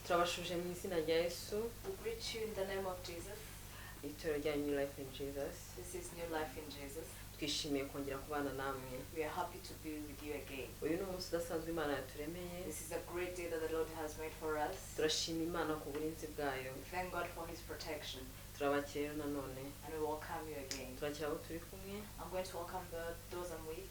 turabashuje mu izina rya Yesu. We greet you in the name of Jesus. Itorero rya New Life in Jesus. This is New Life in Jesus. Twishimiye kongera kubana namwe. We are happy to be with you again. Uyu ni umunsi udasanzwe Imana yaturemeye. This is a great day that the Lord has made for us. Turashima Imana ku burinzi bwayo. Thank God for His protection. Turabakira nanone. And we welcome you again. Turakira abo turi kumwe. I'm going to welcome those I'm with.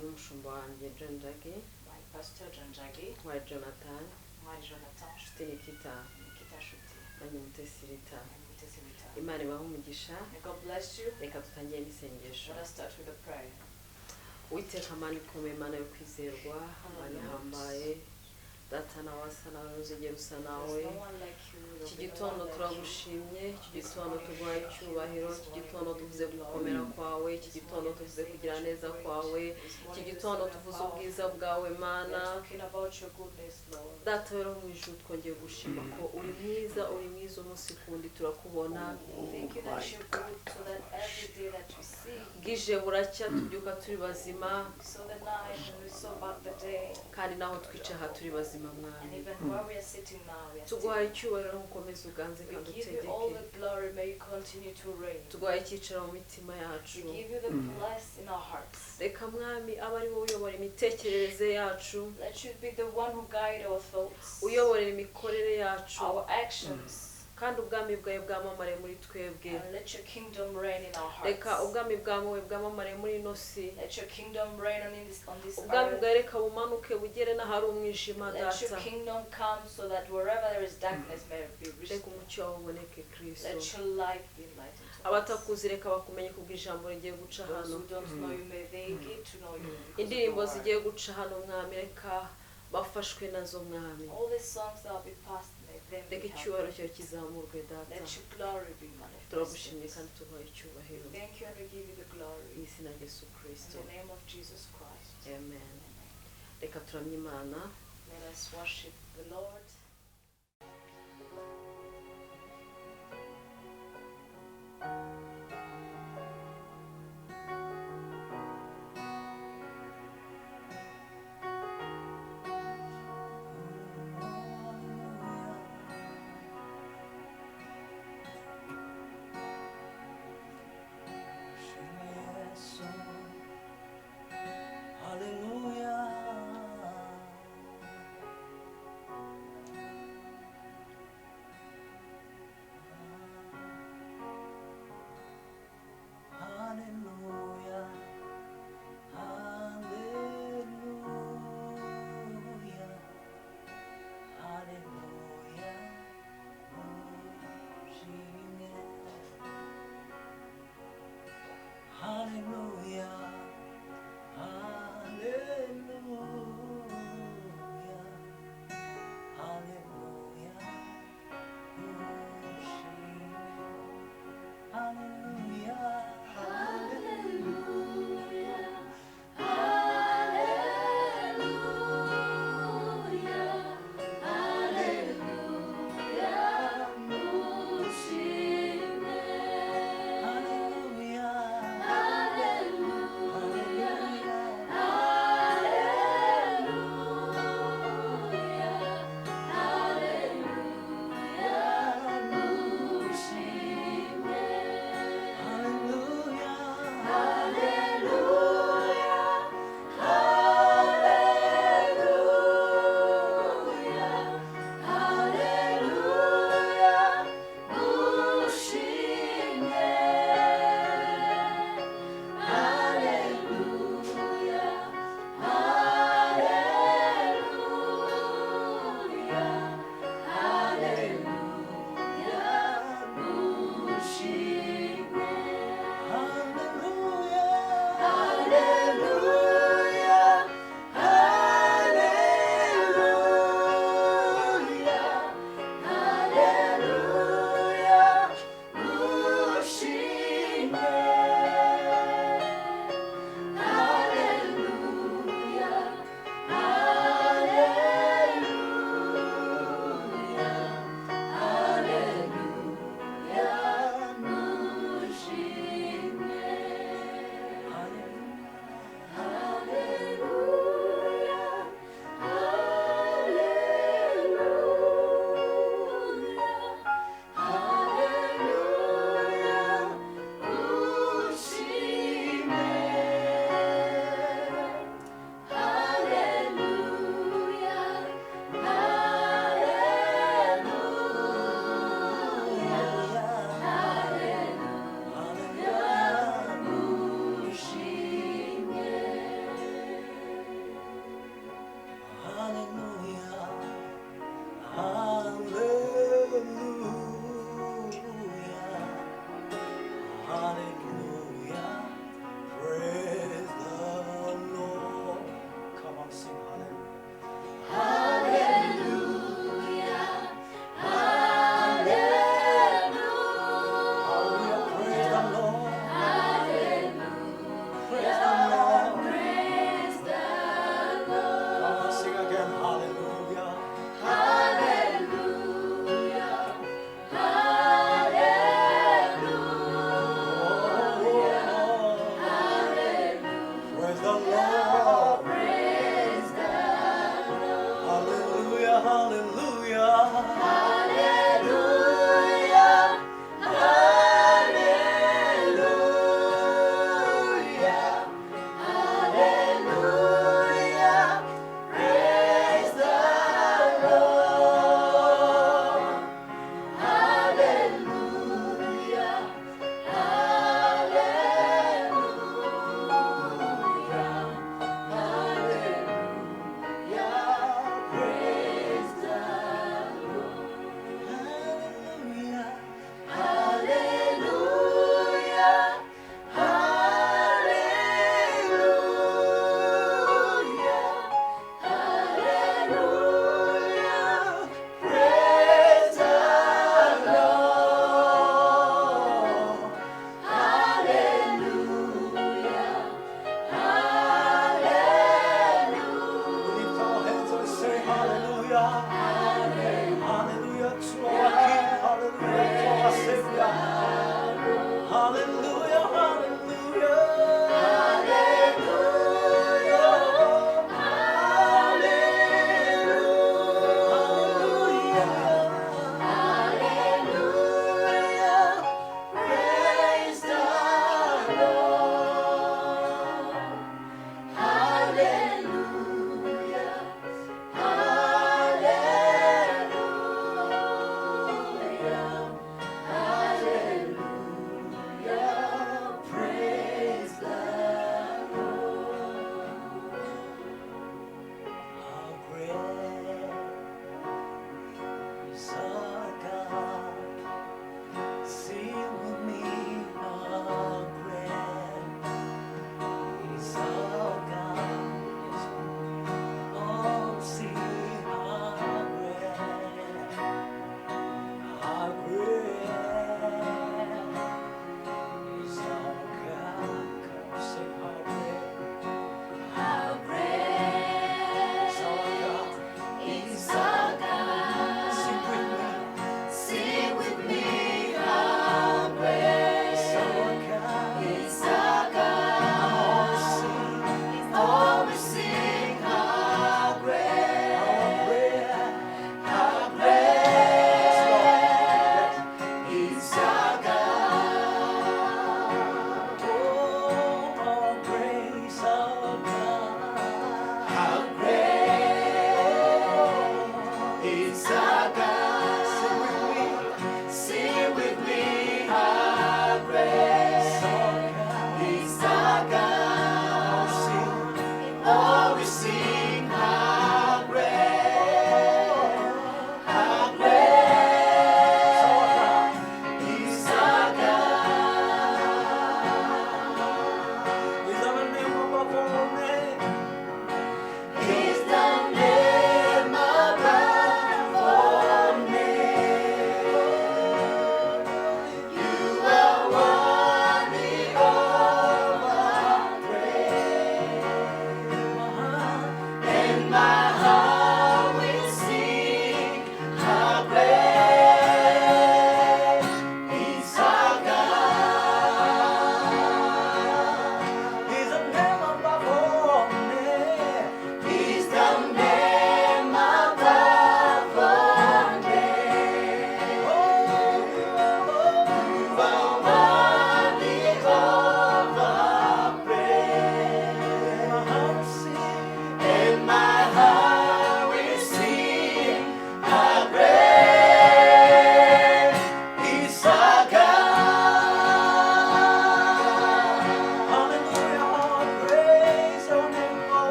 N'umushumba wanjye John Jaggi. My pastor John Jaggi. Wa Jonathan. My Jonathan. Shiti Nikita. Nikita Shuti. Nanjye Mutesi Rita. Mutesi Rita. Imana ibahe umugisha. May God bless you. Reka tutangire n'isengesho. Let us start with a prayer. Uwiteka Mana ikomeye, Mana yo kwizerwa, Mana ihambaye, Data nawe asa nawe ntuzigera usa nawe. Iki gitondo turagushimye, iki gitondo tuguhaye icyubahiro, iki gitondo tuvuze gukomera kwawe, iki gitondo tuvuze kugira neza kwawe, iki gitondo tuvuze ubwiza bwawe Mana. Data rero mu ijuru twongeye gushima ko uri mwiza umunsi kundi turakubona. Bwije buracya tubyuka turi bazima, kandi naho twicaye aha turi bazima Mwami. Tuguhaye icyubahiro ukomeze uganze kandi utegeke. Tuguhaye icyicaro mu mitima yacu. Reka Mwami abe ari wowe uyobora imitekerereze yacu, uyobora imikorere yacu, kandi ubwami bwawe bwamamare muri twebwe. Reka ubwami bwawe bwamamare muri ino si. Ubwami bwawe reka bumanuke bugere n'ahari umwijima Data. Reka umucyo wawe uboneke Kristo. Abatakuzi reka bakumenye kubw'ijambo rigiye guca hano. Indirimbo zigiye guca hano Mwami reka bafashwe nazo Mwami. Reka icyubahiro cyawe kizamurwe Data. Turagushimye kandi tuguhaye icyubahiro. Mu izina rya Yesu Kristo. Amen. Reka turamye Imana. Let us worship the Lord.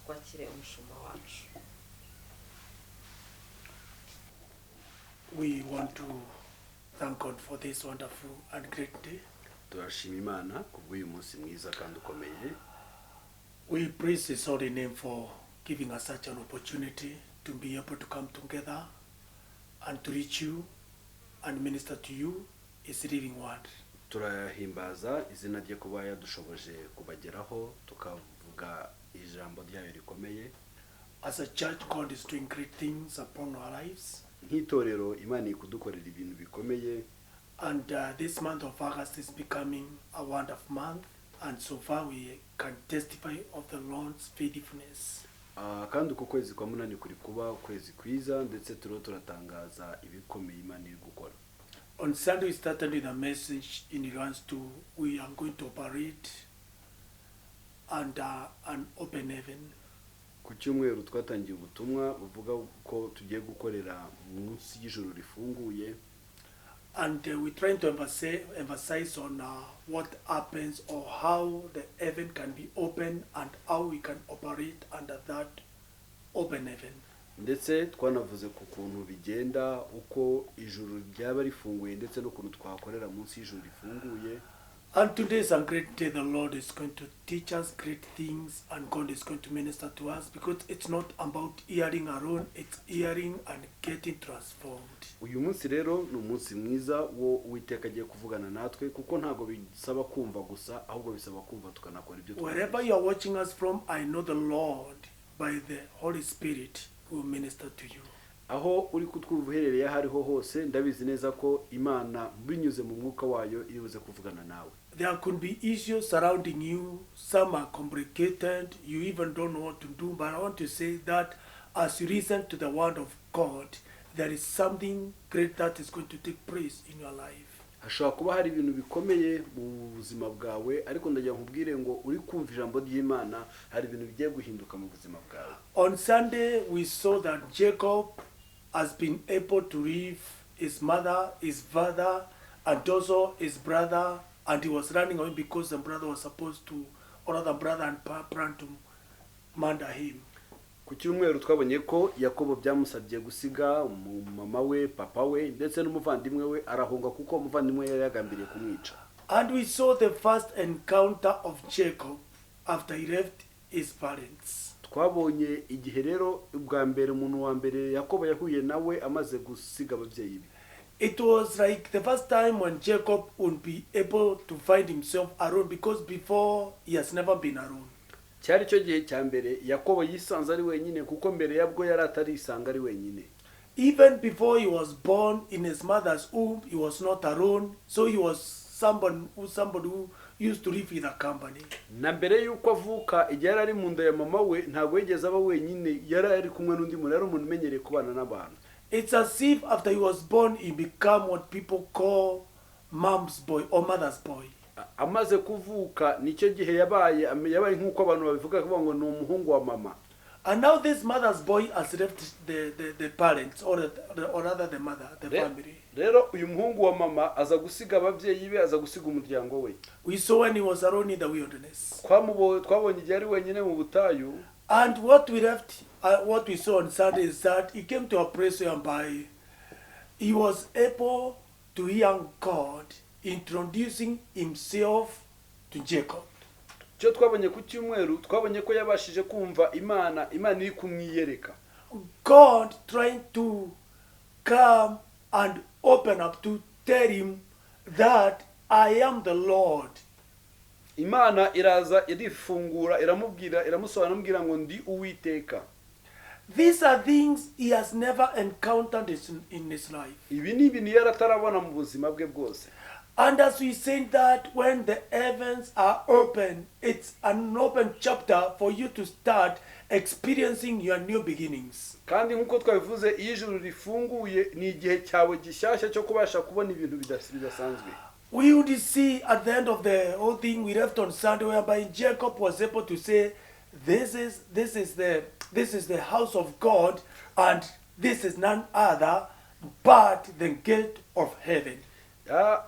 twakire umushumba wacu. We want to thank God for this wonderful and great day. turashima Imana kubw'uyu munsi mwiza kandi ukomeye. We praise His holy name for giving us such an opportunity to be able to come together and to reach you and minister to you His living word. turahimbaza izina rye kuba yadushoboje kubageraho tukavuga ijambo ryayo rikomeye. As a church, God is doing great things upon our lives. nk'itorero Imana ikudukorera ibintu bikomeye. And this month of August is becoming a wonderful month. And so far we can testify of the Lord's faithfulness. kandi uko kwezi kwa munani kuri kuba ukwezi kwiza ndetse turatangaza ibikomeye Imana iri gukora. On Sunday we started with a message in regards to we are going to operate under an open heaven. ku cyumweru twatangiye ubutumwa buvuga ko tugiye gukorera munsi y'ijuru rifunguye. And we're trying to emphasize on what happens or how the heaven can be open and how we can operate under that open heaven. ndetse twanavuze ku kuntu bigenda uko ijuru ryaba rifunguye ndetse no kuntu twakorera munsi y'ijuru rifunguye. And today is a great day. The Lord is going to teach us great things and God is going to minister to us because it's not about hearing alone, it's hearing and getting transformed. uyu munsi rero ni umunsi mwiza wo Uwiteka agiye kuvugana natwe kuko ntago bisaba kumva gusa ahubwo bisaba kumva tukanakora ibyo Wherever you are watching us from, I know the Lord by the Holy Spirit will minister to you. aho uri kutwumva uherereye aho ariho hose ndabizi neza ko Imana binyuze mu mwuka wayo iribuze kuvugana nawe. There could be issues surrounding you. Some are complicated. You even don't know what to do. But I want to say that as you listen to the word of God, there is something great that is going to take place in your life. hashobora kuba hari ibintu bikomeye mu buzima bwawe ariko ndagira nkubwire ngo uri kumva ijambo ry'Imana hari ibintu bigiye guhinduka mu buzima bwawe. On Sunday we saw that Jacob has been able to leave his mother, his father, and also his brother, and he was running away because the brother was supposed to, or the brother and plan to murder him. ku cyumweru twabonye ko Yakobo byamusabye gusiga mama we, papa we ndetse n'umuvandimwe we arahunga kuko umuvandimwe yari yagambiriye kumwica. And we saw the first encounter of Jacob after he left his parents. twabonye igihe rero ubwa mbere umuntu wa mbere Yakobo yahuye nawe amaze gusiga ababyeyi be. It was like the first time when Jacob would be able to find himself alone because before he has never been alone. cyari cyo gihe cya mbere Yakobo yisanze ari wenyine kuko mbere yabwo yari atarisanga ari wenyine. Even before he was born in his mother's womb, he was not alone. So he was somebody who used to live with a company. na mbere yuko avuka igihe yari ari mu nda ya mama we ntabwo yigeze aba wenyine, yari ari kumwe n'undi muntu, yari umuntu umenyereye kubana n'abantu. It's as if after he was born, he became what people call mom's boy or mother's boy. amaze kuvuka nicyo gihe yabaye nk'uko abantu babivuga ngo ni umuhungu wa mama. And now this mother's boy has left the parents or rather the mother, the family. Rero uyu muhungu wa mama aza gusiga ababyeyi be, aza gusiga umuryango we. We saw when he was alone in the wilderness. twabonye igihe ari wenyine mu butayu. And what we saw on Sunday is that he came to a place whereby he was able to hear God introducing himself to Jacob. cyo twabonye ku cyumweru twabonye ko yabashije kumva Imana iri kumwiyereka. God trying to come and open up to tell him that I am the Lord. Imana iraza irifungura iramusobanurira ngo ndi Uwiteka. These are things he has never encountered in his life. Ibi ni ibintu yaratarabona mu buzima bwe bwose. And as we say that when the heavens are open, it's an open chapter for you to start experiencing your new beginnings. Kandi nkuko twabivuze iyo ijuru rifunguye ni igihe cyawe gishyashya cyo kubasha kubona ibintu bidasanzwe. We would see at the end of the whole thing we left on Sunday whereby Jacob was able to say, this is the house of God, and this is none other but the gate of heaven.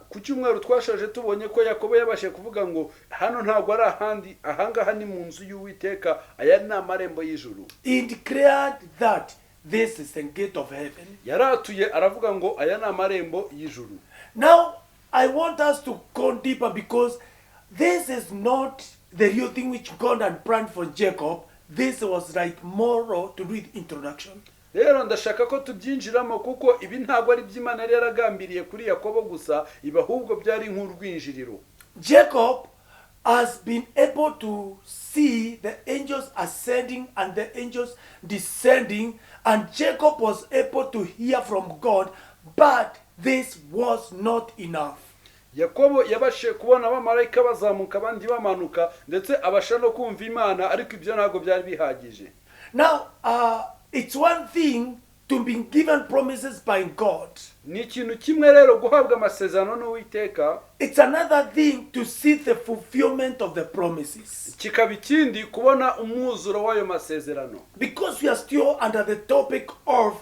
Ku cyumweru twashaje tubonye ko Yakobo yabashe kuvuga ngo hano ntabwo ari ahandi, ahangaha ni mu nzu y'Uwiteka, aya ni amarembo y'ijuru. He declared that this is the gate of heaven. Yaratuye aravuga ngo aya ni amarembo y'ijuru. Now I want us to go deeper, because this is not the real thing which God had planned for Jacob. This was like more to read introduction. Rero ndashaka ko tubyinjiramo kuko ibi ntabwo ari by'Imana yari yaragambiriye kuri Yakobo gusa, iba ahubwo byari nk'urwinjiriro. Jacob has been able to see the angels ascending and the angels descending, and Jacob was able to hear from God, but this was not enough. Yakobo yabashe kubona abamarayika bazamuka abandi bamanuka, ndetse abasha no kumva Imana, ariko ibyo ntabwo byari bihagije. Now, it's one thing to be given promises by God. Ni ikintu kimwe rero guhabwa amasezerano n'Uwiteka, It's another thing to see the fulfillment of the promises. kikaba ikindi kubona umwuzuro w'ayo masezerano. Because we are still under the topic of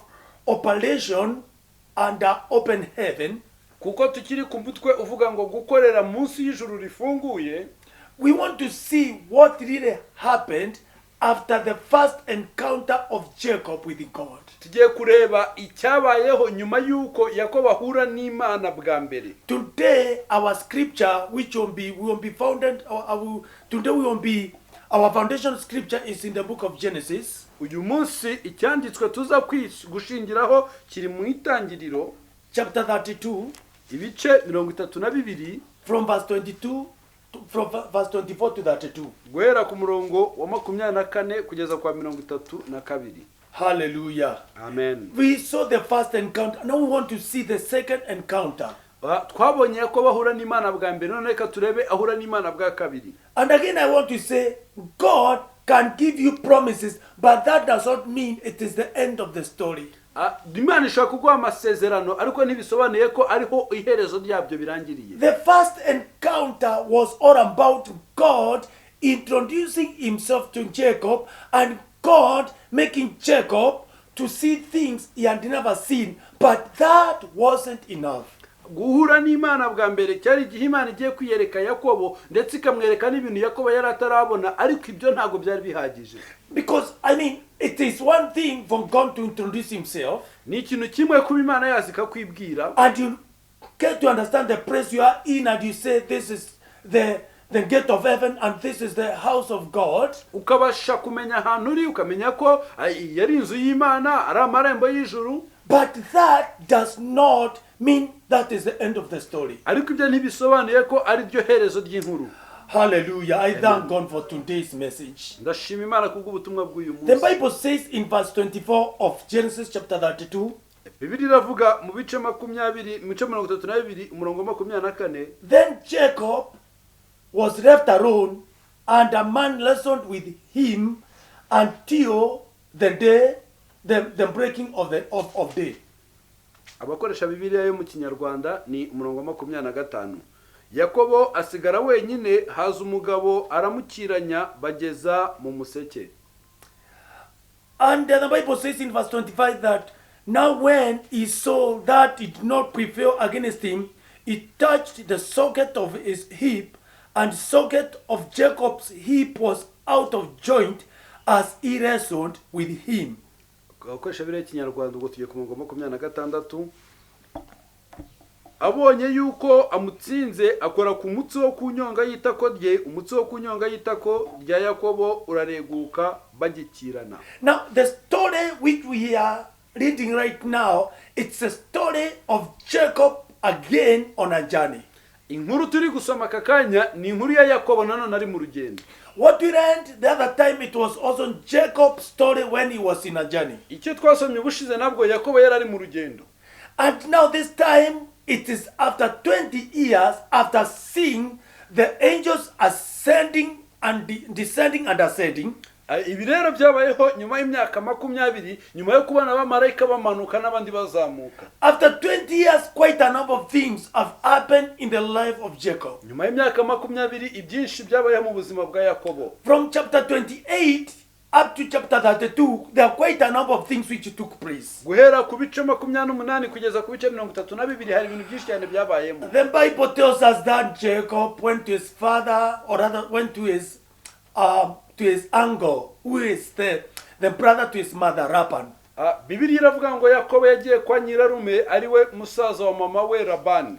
operation under open heaven, Kuko tukiri ku mutwe uvuga ngo gukorera munsi y'ijuru rifunguye, we want to see what really happened after the first encounter of Jacob with God. tugiye kureba icyabayeho nyuma y'uko Yakobo ahura n'Imana bwa mbere. Today, our scripture, which will be founded, our foundation scripture is in the book of Genesis. Uyu munsi icyanditswe tuza gushingiraho kiri mu Itangiriro Chapter 32, ibice 32 from verse 22 from verse 24 to 32. guhera ku murongo wa 24 kugeza kwa 32. Hallelujah. Amen. We saw the first encounter. Now we want to see the second encounter. Twabonye ko bahura n'Imana bwa mbere, none reka turebe ahura n'Imana bwa kabiri. And again I want to say, God can give you promises, but that does not mean it is the end of the story. Imana ishaka kuguha amasezerano, ariko ntibisobanuye ko ariho iherezo ryabyo birangiriye. The first encounter was all about God introducing himself to Jacob, and God making Jacob to see things he had never seen, but that wasn't enough. Guhura n'Imana bwa mbere cyari igihe Imana igiye kwiyereka Yakobo, ndetse ikamwereka n'ibintu Yakobo yari atarabona, ariko ibyo ntabwo byari bihagije. Because it is one thing for God to introduce himself, Ni ikintu kimwe kuba Imana yazika kwibwira, and you get to understand the place you are in, and you say this is the gate of heaven and this is the house of God. ukabasha kumenya ahantu uri, ukamenya ko yari inzu y'Imana, ari amarembo y'ijuru. But that does not mean that is the end of the story. Ariko ibyo ntibisobanuye ko ari byo herezo ry'inkuru. Hallelujah. I thank God for today's message. Ndashima Imana kubw'ubutumwa bw'uyu The munsi. Bible says in verse 24 of Genesis chapter 32, Bibiliya iravuga mu bice 32 umurongo 24, then Jacob was left alone, and a man wrestled with him until the day, the breaking of day. abakoresha Bibiliya yo mu Kinyarwanda ni umurongo 25. Yakobo asigara wenyine, haza umugabo aramukiranya bageza mu museke. And the Bible says in verse 25 that now when he saw that it did not prevail against him, he touched the socket of his hip, and the socket of Jacob's hip was out of joint as he wrestled with him. Abakoresha Bibiliya y'Ikinyarwanda ubwo tugiye ku murongo 26. Abonye yuko amutsinze, akora ku mutsi wo kunyonga y'itako rye, umutsi wo kunyonga y'itako rya Yakobo urareguka bagikirana. Now the story which we are reading right now, it's a story of Jacob again on a journey. Inkuru turi gusoma kakanya ni inkuru ya Yakobo nanone ari mu rugendo. What we learned the other time, it was also Jacob's story when he was in a journey. Icyo twasomye ubushize nabwo Yakobo yari ari mu rugendo. And now this time, it is after 20 years after seeing the angels ascending and descending and ascending. Ibi rero byabayeho nyuma y'imyaka 20, nyuma yo kubona abamarayika bamanuka n'abandi bazamuka. After 20 years, quite a number of things have happened in the life of Jacob. Nyuma y'imyaka 20 ibyinshi byabayeho mu buzima bwa Yakobo. From chapter 28 up to chapter 32, there are quite a number of things which took place. guhera ku bice 28 kugeza ku bice 32 hari ibintu byinshi cyane byabayemo. The Bible tells us that Jacob went to his father, or rather went to his uncle, who is the brother to his mother, Laban. Bibiliya iravuga ngo Yakobo yagiye kwa nyirarume ari we musaza wa mama we Labani.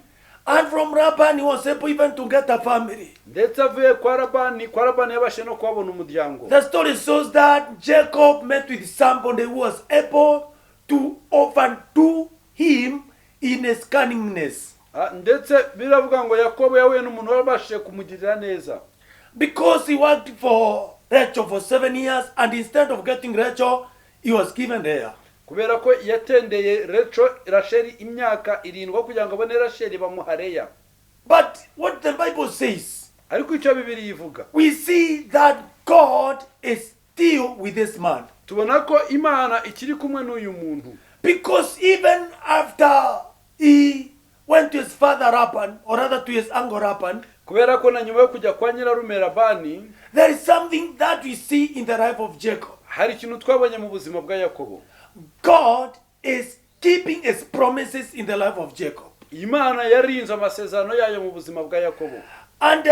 And from Laban he was able even to get a family. Ndetse avuye kwa Labani yabashe no kuhabona umuryango. The story shows that Jacob met with somebody who was able to overdo him in his cunningness. Ndetse biravuga ngo Yakobo yahuye n'umuntu wabashije kumugirira neza. Because he worked for Rachel for 7 years, and instead of getting Rachel, he was given Leah. Kubera ko yatendeye Rachel imyaka 7 kugira ngo abone Rachel bamuha Leah. But what the Bible says, ariko icyo Bibiliya ivuga, we see that God is still with this man. Tubona ko Imana ikiri kumwe n'uyu muntu. Because even after he went to his father Laban, or rather to his uncle Laban, kubera ko na nyuma yo kujya kwa nyirarume Labani, there is something that we see in the life of Jacob. hari ikintu twabonye mu buzima bwa Yakobo. God is keeping his promises in the life of Jacob. Imana yarinze amasezerano yayo mu buzima bwa Yakobo. And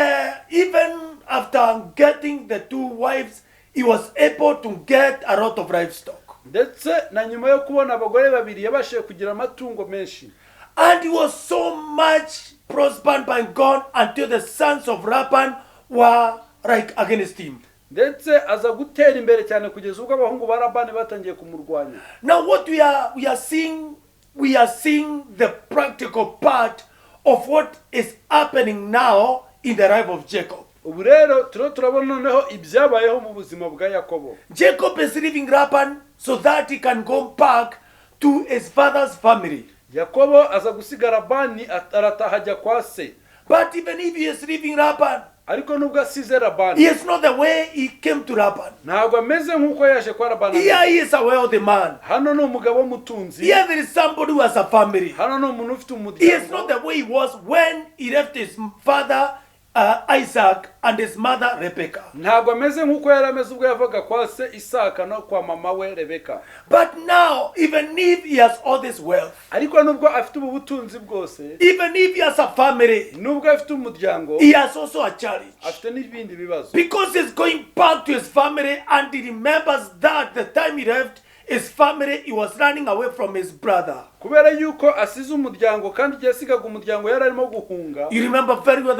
even after getting the 2 wives, he was able to get a lot of livestock. Ndetse na nyuma yo kubona abagore babiri yabashije kugira amatungo menshi. And he was so much prospered by God until the sons of Laban were like against him. Ndetse aza gutera imbere cyane kugeza ubwo abahungu ba Labani batangiye kumurwanya. Now what we are seeing the practical part of what is happening now in the life of Jacob. Ubu rero turabona noneho ibyabayeho mu buzima bwa Yakobo. Jacob is leaving Laban so that he can go back to his father's family. Yakobo aza gusiga Labani arataha ajya kwa se. But even if he is leaving Laban, ariko nubwo asize Labani, he is not the way he came to Laban. ntabwo ameze nk'uko yaje kwa Labani. Here he is a wealthy man. Hano ni umugabo w'umutunzi. Here there is somebody who has a family. Hano ni umuntu ufite He is umuryango. not the way he was when he left his father Isaac and his mother Rebecca. Ntabwo ameze nk'uko yari ameze ubwo yavaga kwa se Isaka no kwa mama we Rebeka. But now, even if he has all this wealth, ariko nubwo afite ubu butunzi bwose, even if he has a family, nubwo afite umuryango, he has also a challenge. afite n'ibindi bibazo. Because he's going back to his family and he remembers that the time he left his family, he was running away from his brother. Kubera yuko asize umuryango kandi igihe asigaga umuryango yari arimo guhunga. You remember very well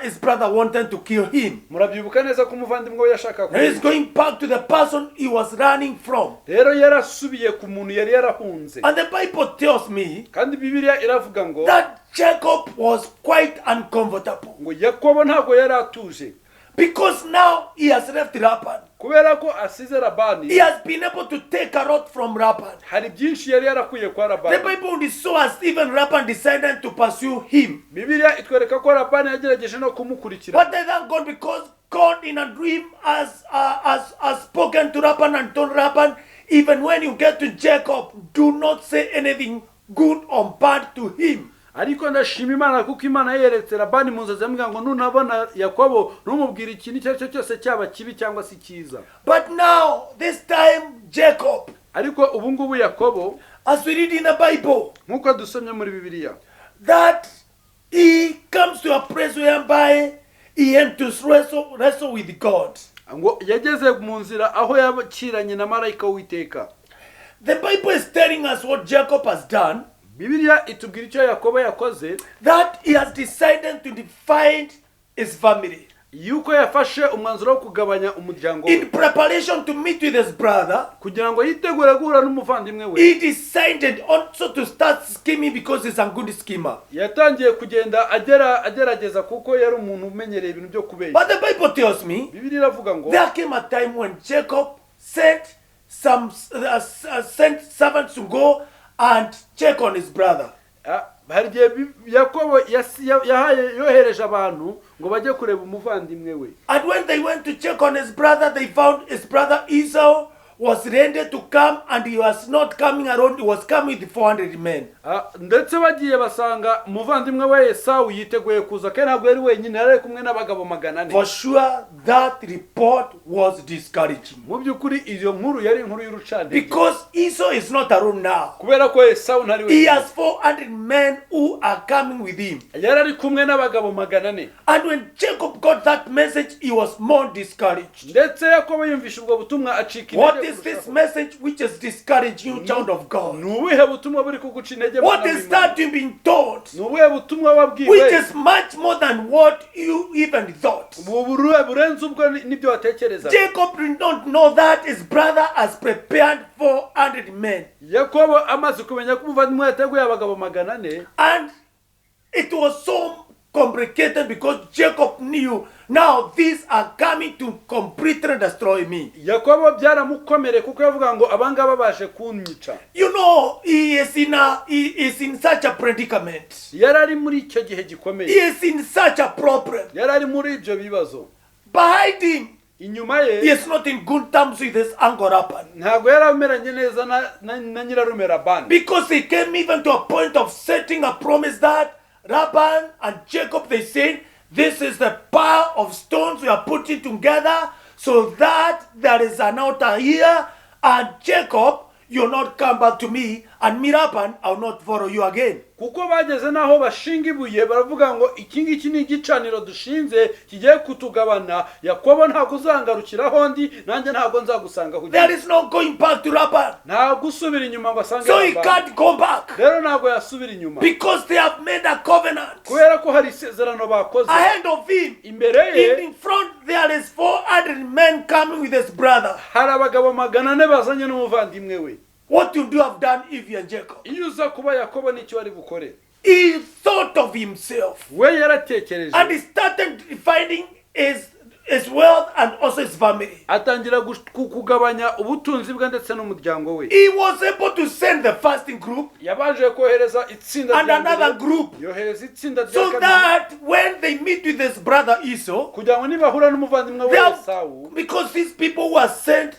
his brother wanted to kill him. Murabyibuka neza ko umuvandimwe we yashaka He is going back to the person he was running from. rero yarasubiye ku muntu yari yarahunze. And the Bible tells me kandi Bibiliya iravuga ngo that Jacob was quite uncomfortable. ngo Yakobo ntabwo yari atuje. Because now he has left Laban. Kubera ko asize Labani, He has been able to take a lot from Laban. hari byinshi yari yarakuye kwa The Labani. Bible only shows us even Laban decided to pursue him. Bibiliya itwereka ko Labani yagerageje no kumukurikira. But I thank God because God in a dream has spoken to Laban and told Laban, even when you get to Jacob, do not say anything good or bad to him. Ariko ndashima Imana kuko Imana yeretse Labani mu nzozi amubwira ngo nunabona Yakobo numubwira ikintu icyo aricyo cyose cyaba kibi cyangwa si cyiza. But now, this time, Jacob, Ariko ubu ngubu Yakobo, as we read in the Bible, nkuko dusomye muri Bibiliya, that he comes to a place whereby he had to wrestle with God. ngo yageze mu nzira aho yakiranye na marayika w'Uwiteka. The Bible is telling us what Jacob has done, Bibiliya itubwira icyo Yakobo yakoze, that he has decided to divide his family. yuko yafashe umwanzuro wo kugabanya umuryango we. In preparation to meet with his brother, kugira ngo yitegure guhura n'umuvandimwe we. he decided also to start scheming because he's a good schemer. Yatangiye kugenda agerageza kuko yari umuntu umenyereye ibintu byo kubeshya. But the Bible tells me, Bibiliya iravuga ngo there came a time when Jacob sent servants to go and check on his brother. hari igihe Yakobo yohereje abantu ngo bajye kureba umuvandimwe we. And when they went to check on his brother, they found his brother Esau was ready to come, and he was not coming alone, he was coming with 400 men. ndetse bagiye basanga umuvandimwe we Esawu yiteguye kuza kandi ntabwo yari wenyine, yari kumwe n'abagabo 400. For sure, that report was discouraging. Mu by'ukuri iyo nkuru yari inkuru y'urucantege, Because Esau is not alone now. kubera ko Esawu ntari He wenyine, has 400 men who are coming with him. yari ari kumwe n'abagabo 400. And when Jacob got that message, he was more discouraged. ndetse Yakobo yumvisha ubwo butumwa acika What intege is this kurushaho. message which is discouraging you, child of God? Ni ubuhe butumwa buri kuguca intege What mwana is w'Imana? that you've been taught? Ni ubuhe butumwa wabwiwe, Which is much more than what you even thought. burenze ubwo nibyo watekereza. Jacob did not know that his brother has prepared 400 men. Yakobo amaze kumenya ko umuvandimwe yateguye abagabo 400, And it was so complicated because Jacob knew now these are coming to completely destroy me. Yakobo byaramukomere kuko yavuga ngo abangaba baje kunyica. You know, he is in such a predicament. Yari ari muri icyo gihe He gikomeye, is in such a problem. yari ari muri ibyo bibazo. Behind him, Inyuma he ye is not in good terms with his uncle Laban. ntabwo yari ameranye neza na nyirarume Labani, Because he came even to a point of setting a promise that Laban and Jacob, they said, this is the pile of stones we are putting together so that there is an altar here, and Jacob, you'll not come back to me, and me Laban, I'll not follow you again. kuko bageze naho bashinga ibuye baravuga ngo iki ngiki ni igicaniro dushinze kigiye kutugabana. Yakobo ntabwo uzangarukiraho ndi, nanjye ntabwo nzagusanga There kugira, is no going back to Laban. ntabwo usubira inyuma ngo asange So he Labani. can't go back Rero ntabwo yasubira inyuma because they have made a covenant. kubera ko hari isezerano bakoze. Ahead of him, Imbere ye in front, there is 400 men coming with his brother. hari abagabo 400 bazanye n'umuvandimwe we. What would you have done if you are Jacob? Iyo uza kuba Yakobo n'icyo wari bukore? He thought of himself We yaratekereje, and he started defining his wealth and also his family. atangira kugabanya ubutunzi bwe ndetse n'umuryango we. He was able to send the fasting group Yabaje kohereza itsinda and rya another mbere, group yohereza itsinda rya so kabiri that when they meet with his brother Esau, kugira ngo nibahura n'umuvandimwe we they have, Esawu, because these people were sent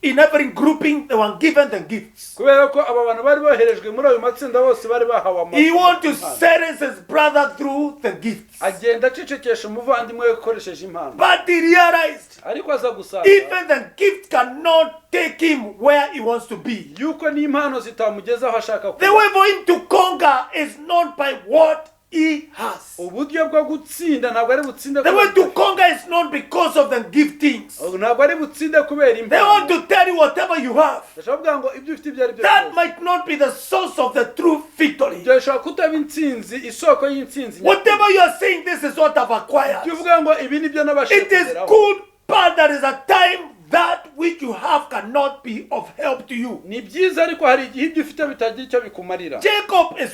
in every grouping, they were given the gifts. kubera ko aba bantu bari boherejwe muri ayo matsinda bose bari bahawe He wanted to silence his brother through the gifts. agenda acecekesha umuvandimwe we akoresheje impano. But he realized Ariko aza gusanga even the gift cannot take him where he wants to be. yuko n'impano zitamugeza aho ashaka The kuba. way for him to conquer is not by what he has. Uburyo bwo gutsinda ntabwo ari butsinde The way to kubera- conquer is not because of the giftings. ntabwo ari butsinde kubera They want impano. to tell you whatever you have. Ndashaka kuvuga ngo ibyo ufite ibyo ari byo That byose, might not be the source of the true victory. ibyo bishobora kutaba intsinzi, isoko y'intsinzi nyakuri. Whatever you are saying, this is what I've acquired. Ibyo uvuga ngo ibi ni byo nabashije It is kugeraho. good, but there is a time that which you have cannot be of help to you. Ni byiza ariko hari igihe ibyo ufite bitagira icyo bikumarira. Jacob is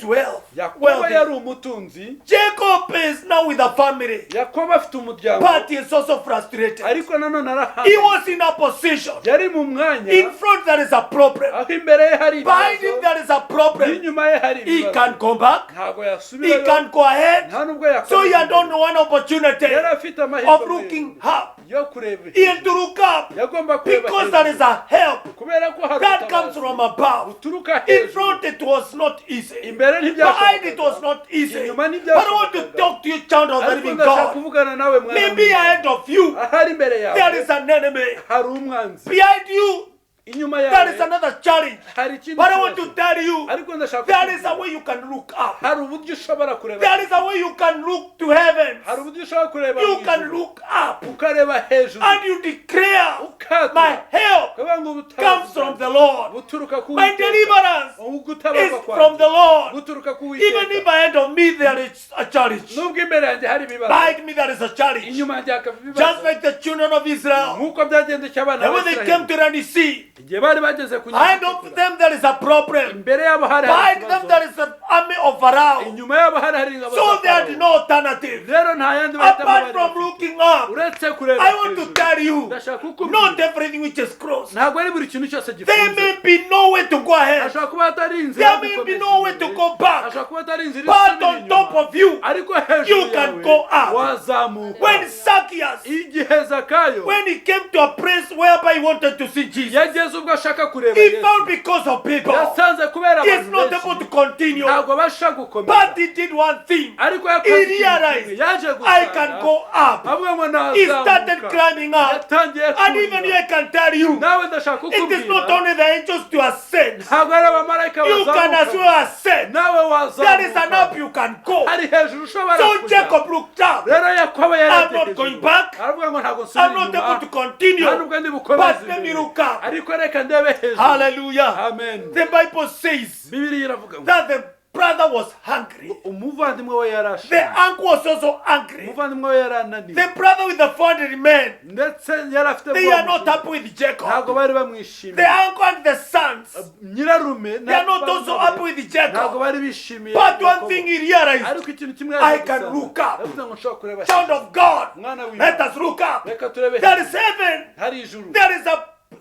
Yakobo wealthy. yari umutunzi, Jacob is now with a family, Yakobo afite umuryango, but he is also frustrated. ariko nanone He arahangayitse. was in a position. Yari mu mwanya In front there is a problem. aho imbere ye hari Behind him ibibazo, there is a problem. n'inyuma ye hari He ibibazo. can't go back. Ntabwo He yasubirayo, can't go ahead. nta nubwo So he had yakomeza. only one opportunity Yari afite amahirwe of looking up. yo kureba He had hejuru. to look up Yagomba kureba because there is hejuru. a help Kubera ko hari that comes ubutabazi from above. buturuka In hejuru. front it was not easy. Imbere Behind it was ntibyashobokaga, not easy. Inyuma But I want to ntibyashobokaga. talk to you, child of the Ariko living ndashaka God. kuvugana nawe mwana Maybe w'Imana. ahead of you Ahari imbere there yawe is an enemy. hari umwanzi, Behind you inyuma there is yawe another challenge. hari ikindi But I want to kibazo. tell you Ariko ndashaka there is a kukubwira, way you can look up. hari uburyo ushobora kureba, There is a way you can look to heaven. hari uburyo ushobora kureba You mu can ijuru, look up ukareba hejuru, and you declare, ukatura, my help ukavuga ngo ubutabazi comes from the Lord. buturuka ku My Uwiteka. deliverance Ugutabarwa is kwanjye from the Lord. buturuka ku Even if Uwiteka. ahead of me there is a challenge, Nubwo imbere yanjye hari ibibazo, behind me there is a challenge. inyuma yanjye hakaba Just ibibazo, like the children of Israel, nk'uko byagendekeye abana and when they came b'Isiraheli. to the Sea, Igihe bari bageze ku behind nyanja of itukura, them there is a problem. imbere yabo hari Behind them ikibazo, there is army of Pharaoh. inyuma yabo hari ingabo So za they had Farawo. no alternative. rero nta yandi bahitamo Apart bari from bafite. looking up, uretse kureba I want to hejuru. tell you, ndashaka kukubwira not everything which is closed. ntabwo ari buri kintu cyose There gifunze may be no way to go ahead. hashobora kuba hatari inzira There may be no way to go back. hashobora kuba hatari inzira But isubira on top inyuma. of you, ariko hejuru you can yawe go up. wazamuka when Zacchaeus, igihe zakayo when he came to a place whereby he wanted to see Jesus, yageze ubwo ashaka kureba he Yesu found because of people, yasanze kubera he is abantu not able to benshi continue. ntabwo abasha gukomeza But he did one thing. ariko He yakoze ikintu realized, kimwe. yaje I can gusanga go up. avuga ngo He started nazamuka climbing up. yatangiye And even here kurira I can tell you, nawe ndashaka it is not kukubwira only the angels to ascend. ntabwo ari abamarayika You can as well bazamuka ascend. nawe There is an up wazamuka you can go. hari hejuru ushobora So kujya Jacob looked up. rero yakobo I'm not going back. aravuga ngo ntabwo nsubira I'm not able inyuma to continue. nta nubwo ndi bukomeze But let me imbere. look up. ariko reka ndebe hejuru Hallelujah. amen The Bible says bibiliya iravuga ngo that the brother was hungry. umuvandimwe we The yarashe uncle was also hungry. umuvandimwe we yarananiwe The brother with the 400 men, ndetse yari afite they are not happy with ntabwo Jacob. bari The bamwishimiye uncle and the sons, nyirarume they are not also happy with ntabwo Jacob. bari bishimiye But one Yakobo. thing he realized, ariko ikintu kimwe I yaje can gusanga. look up. yavuze ngo nshobora kureba child hejuru. of God, mwana let w'Imana us look up. reka turebe There hejuru. is heaven. hari ijuru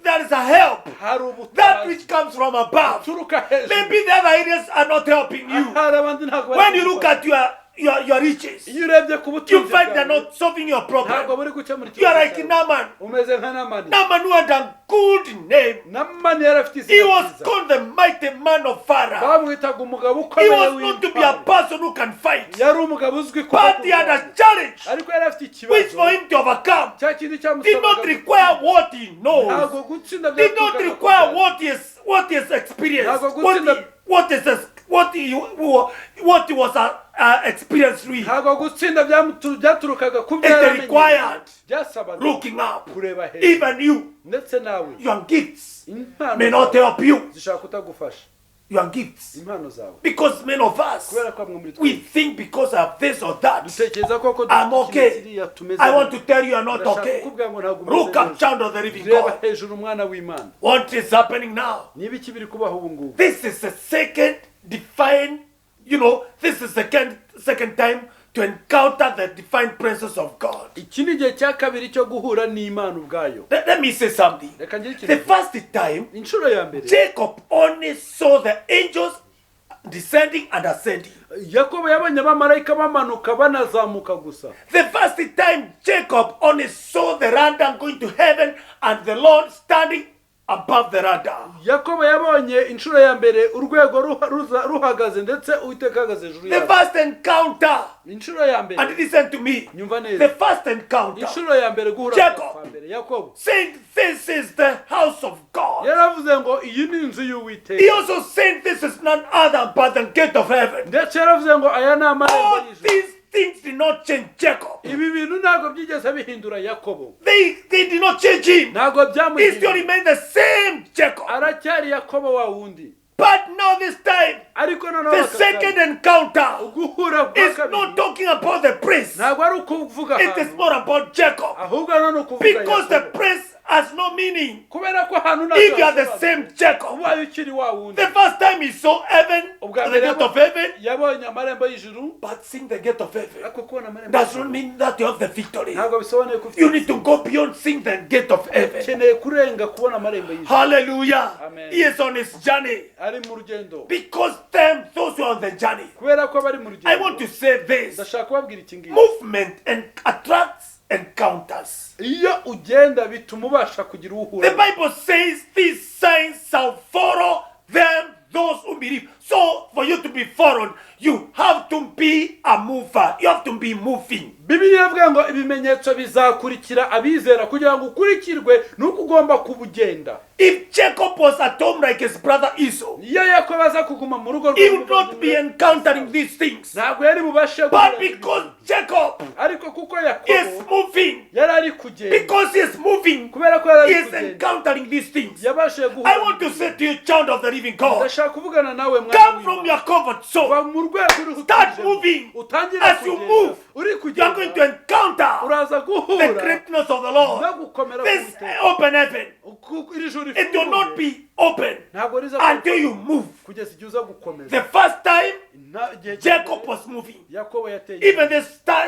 There is a help. hari That ubutabazi which comes from above. turuka hejuru Maybe the other areas are not helping you. hari abandi ntabwo When you look at your riches, iyo urebye ku you butunzi find they're bwawe, not solving your ntabwo problem. buri gukemura You are ikibazo like cyawe. Naaman. umeze nka namani Naaman who had a good name. namani yari afite He izina was ryiza called the mighty man of Pharaoh. bamwitaga umugabo He ukomeye was known to be a w'intwari person who can fight. yari umugabo uzwi ku But he had a challenge ariko yari afite which ikibazo for him to overcome cya kindi did not cyamusabaga require what he knows. ntabwo gutsinda Did not byaturukaga ku require byaha. what he has experienced. Ntabwo gutsinda- What he was experienced with. ntabwo gutsinda byaturukaga ku It required byasabaga looking up. kureba hejuru Even you, ndetse nawe your gifts impano may not zawe help you. zishaka kutagufasha Your gifts. impano zawe Because many of us, kubera ko bamwe muri we twe think because of this or that, dutekereza ko I'm okay. kiriya tumeze I want to tell you you're not Ndashaka okay. kukubwira ngo ntabwo Look umeze up, neza. child of the living reba God. hejuru umwana w'imana What is happening now? niba iki biri kubaho ubu ngubu This is the second defined, this is the second time to encounter the divine presence of God. iki ni igihe cya kabiri cyo guhura n'imana ubwayo Let me say something. reka ngire The ikintu first time, inshuro ya mbere Jacob only saw the angels descending and ascending. yakobo yabonye abamarayika bamanuka banazamuka gusa The first time, Jacob only saw the radar going to heaven and the Lord standing above the radar. yakobo yabonye inshuro ya mbere urwego ruhagaze ndetse uwiteka ahagaze hejuru The yarwo first encounter, inshuro ya mbere and listen to me, nyumva the neza first encounter, inshuro ya mbere guhura Jacob. kwa mbere yakobo saying this is the house of God. yaravuze ngo iyi ni inzu He y'uwiteka also said this is none other but the gate of heaven. ndetse yaravuze ngo aya ni amarembo All y'ijuru these things did not change Jacob. ibi bintu ntabwo byigeze bihindura yakobo They did not change him. ntabwo He still byamuhindura remained the same Jacob. aracyari yakobo wa wundi But now this time, ariko noneho the aka second kanya, encounter guhura kwa is not kabiri talking about the prince. ntabwo ari ukuvuga It is ahantu more about Jacob. ahubwo no ni ukuvuga Because the yakobo prince has no meaning kubera ko ahantu if you are the hasobanura. same Jacob. ubaye ukiri wa wundi The first time he saw heaven, ubwa the mbere gate of heaven, yabonye amarembo y'ijuru but seeing the gate of heaven ariko kubona amarembo does y'ijuru not mean that you have the victory. ntabwo bisobanuye ko You need to go beyond seeing the gate of heaven. ukeneye kurenga kubona amarembo y'ijuru Hallelujah. Amen. He is on his journey. ari mu rugendo Because those who are on the journey, kubera ko bari mu I want rugendo to say this. ndashaka kubabwira iki ngiki Movement and attracts encounters. iyo ugenda bituma ubasha kugira uhura The Bible says these signs shall follow them, those who believe. So for you to be followed, you have to be a mover. You have to be moving. bibiliya iravuga ngo ibimenyetso bizakurikira abizera kugira ngo ukurikirwe nuko ugomba kuba ugenda If Jacob was at home like his brother Esau, iyo yakobo aza kuguma mu rugo he would not be encountering these things. ntabwo yari bubashe But because Jacob ariko kuko is yakobo moving, yari ari kugenda because he is moving, kubera ko yari he ari is kugenda encountering these things. yabashije I guhura want to say to you, child of the living God, ndashaka kuvugana nawe mwana come from w'Imana. your comfort zone. va mu rwego uriho Start utujemo. moving. utangire As you kugenda move, uri You are kugenda going to encounter uraza the guhura greatness of the Lord. no gukomera This k'Uwiteka. open heaven, iri juru it will not rifunguye be open ntabwo riza until you move. kugeza igihe uza gukomeza The first time, Jacob was moving. Yakobo yateye Even the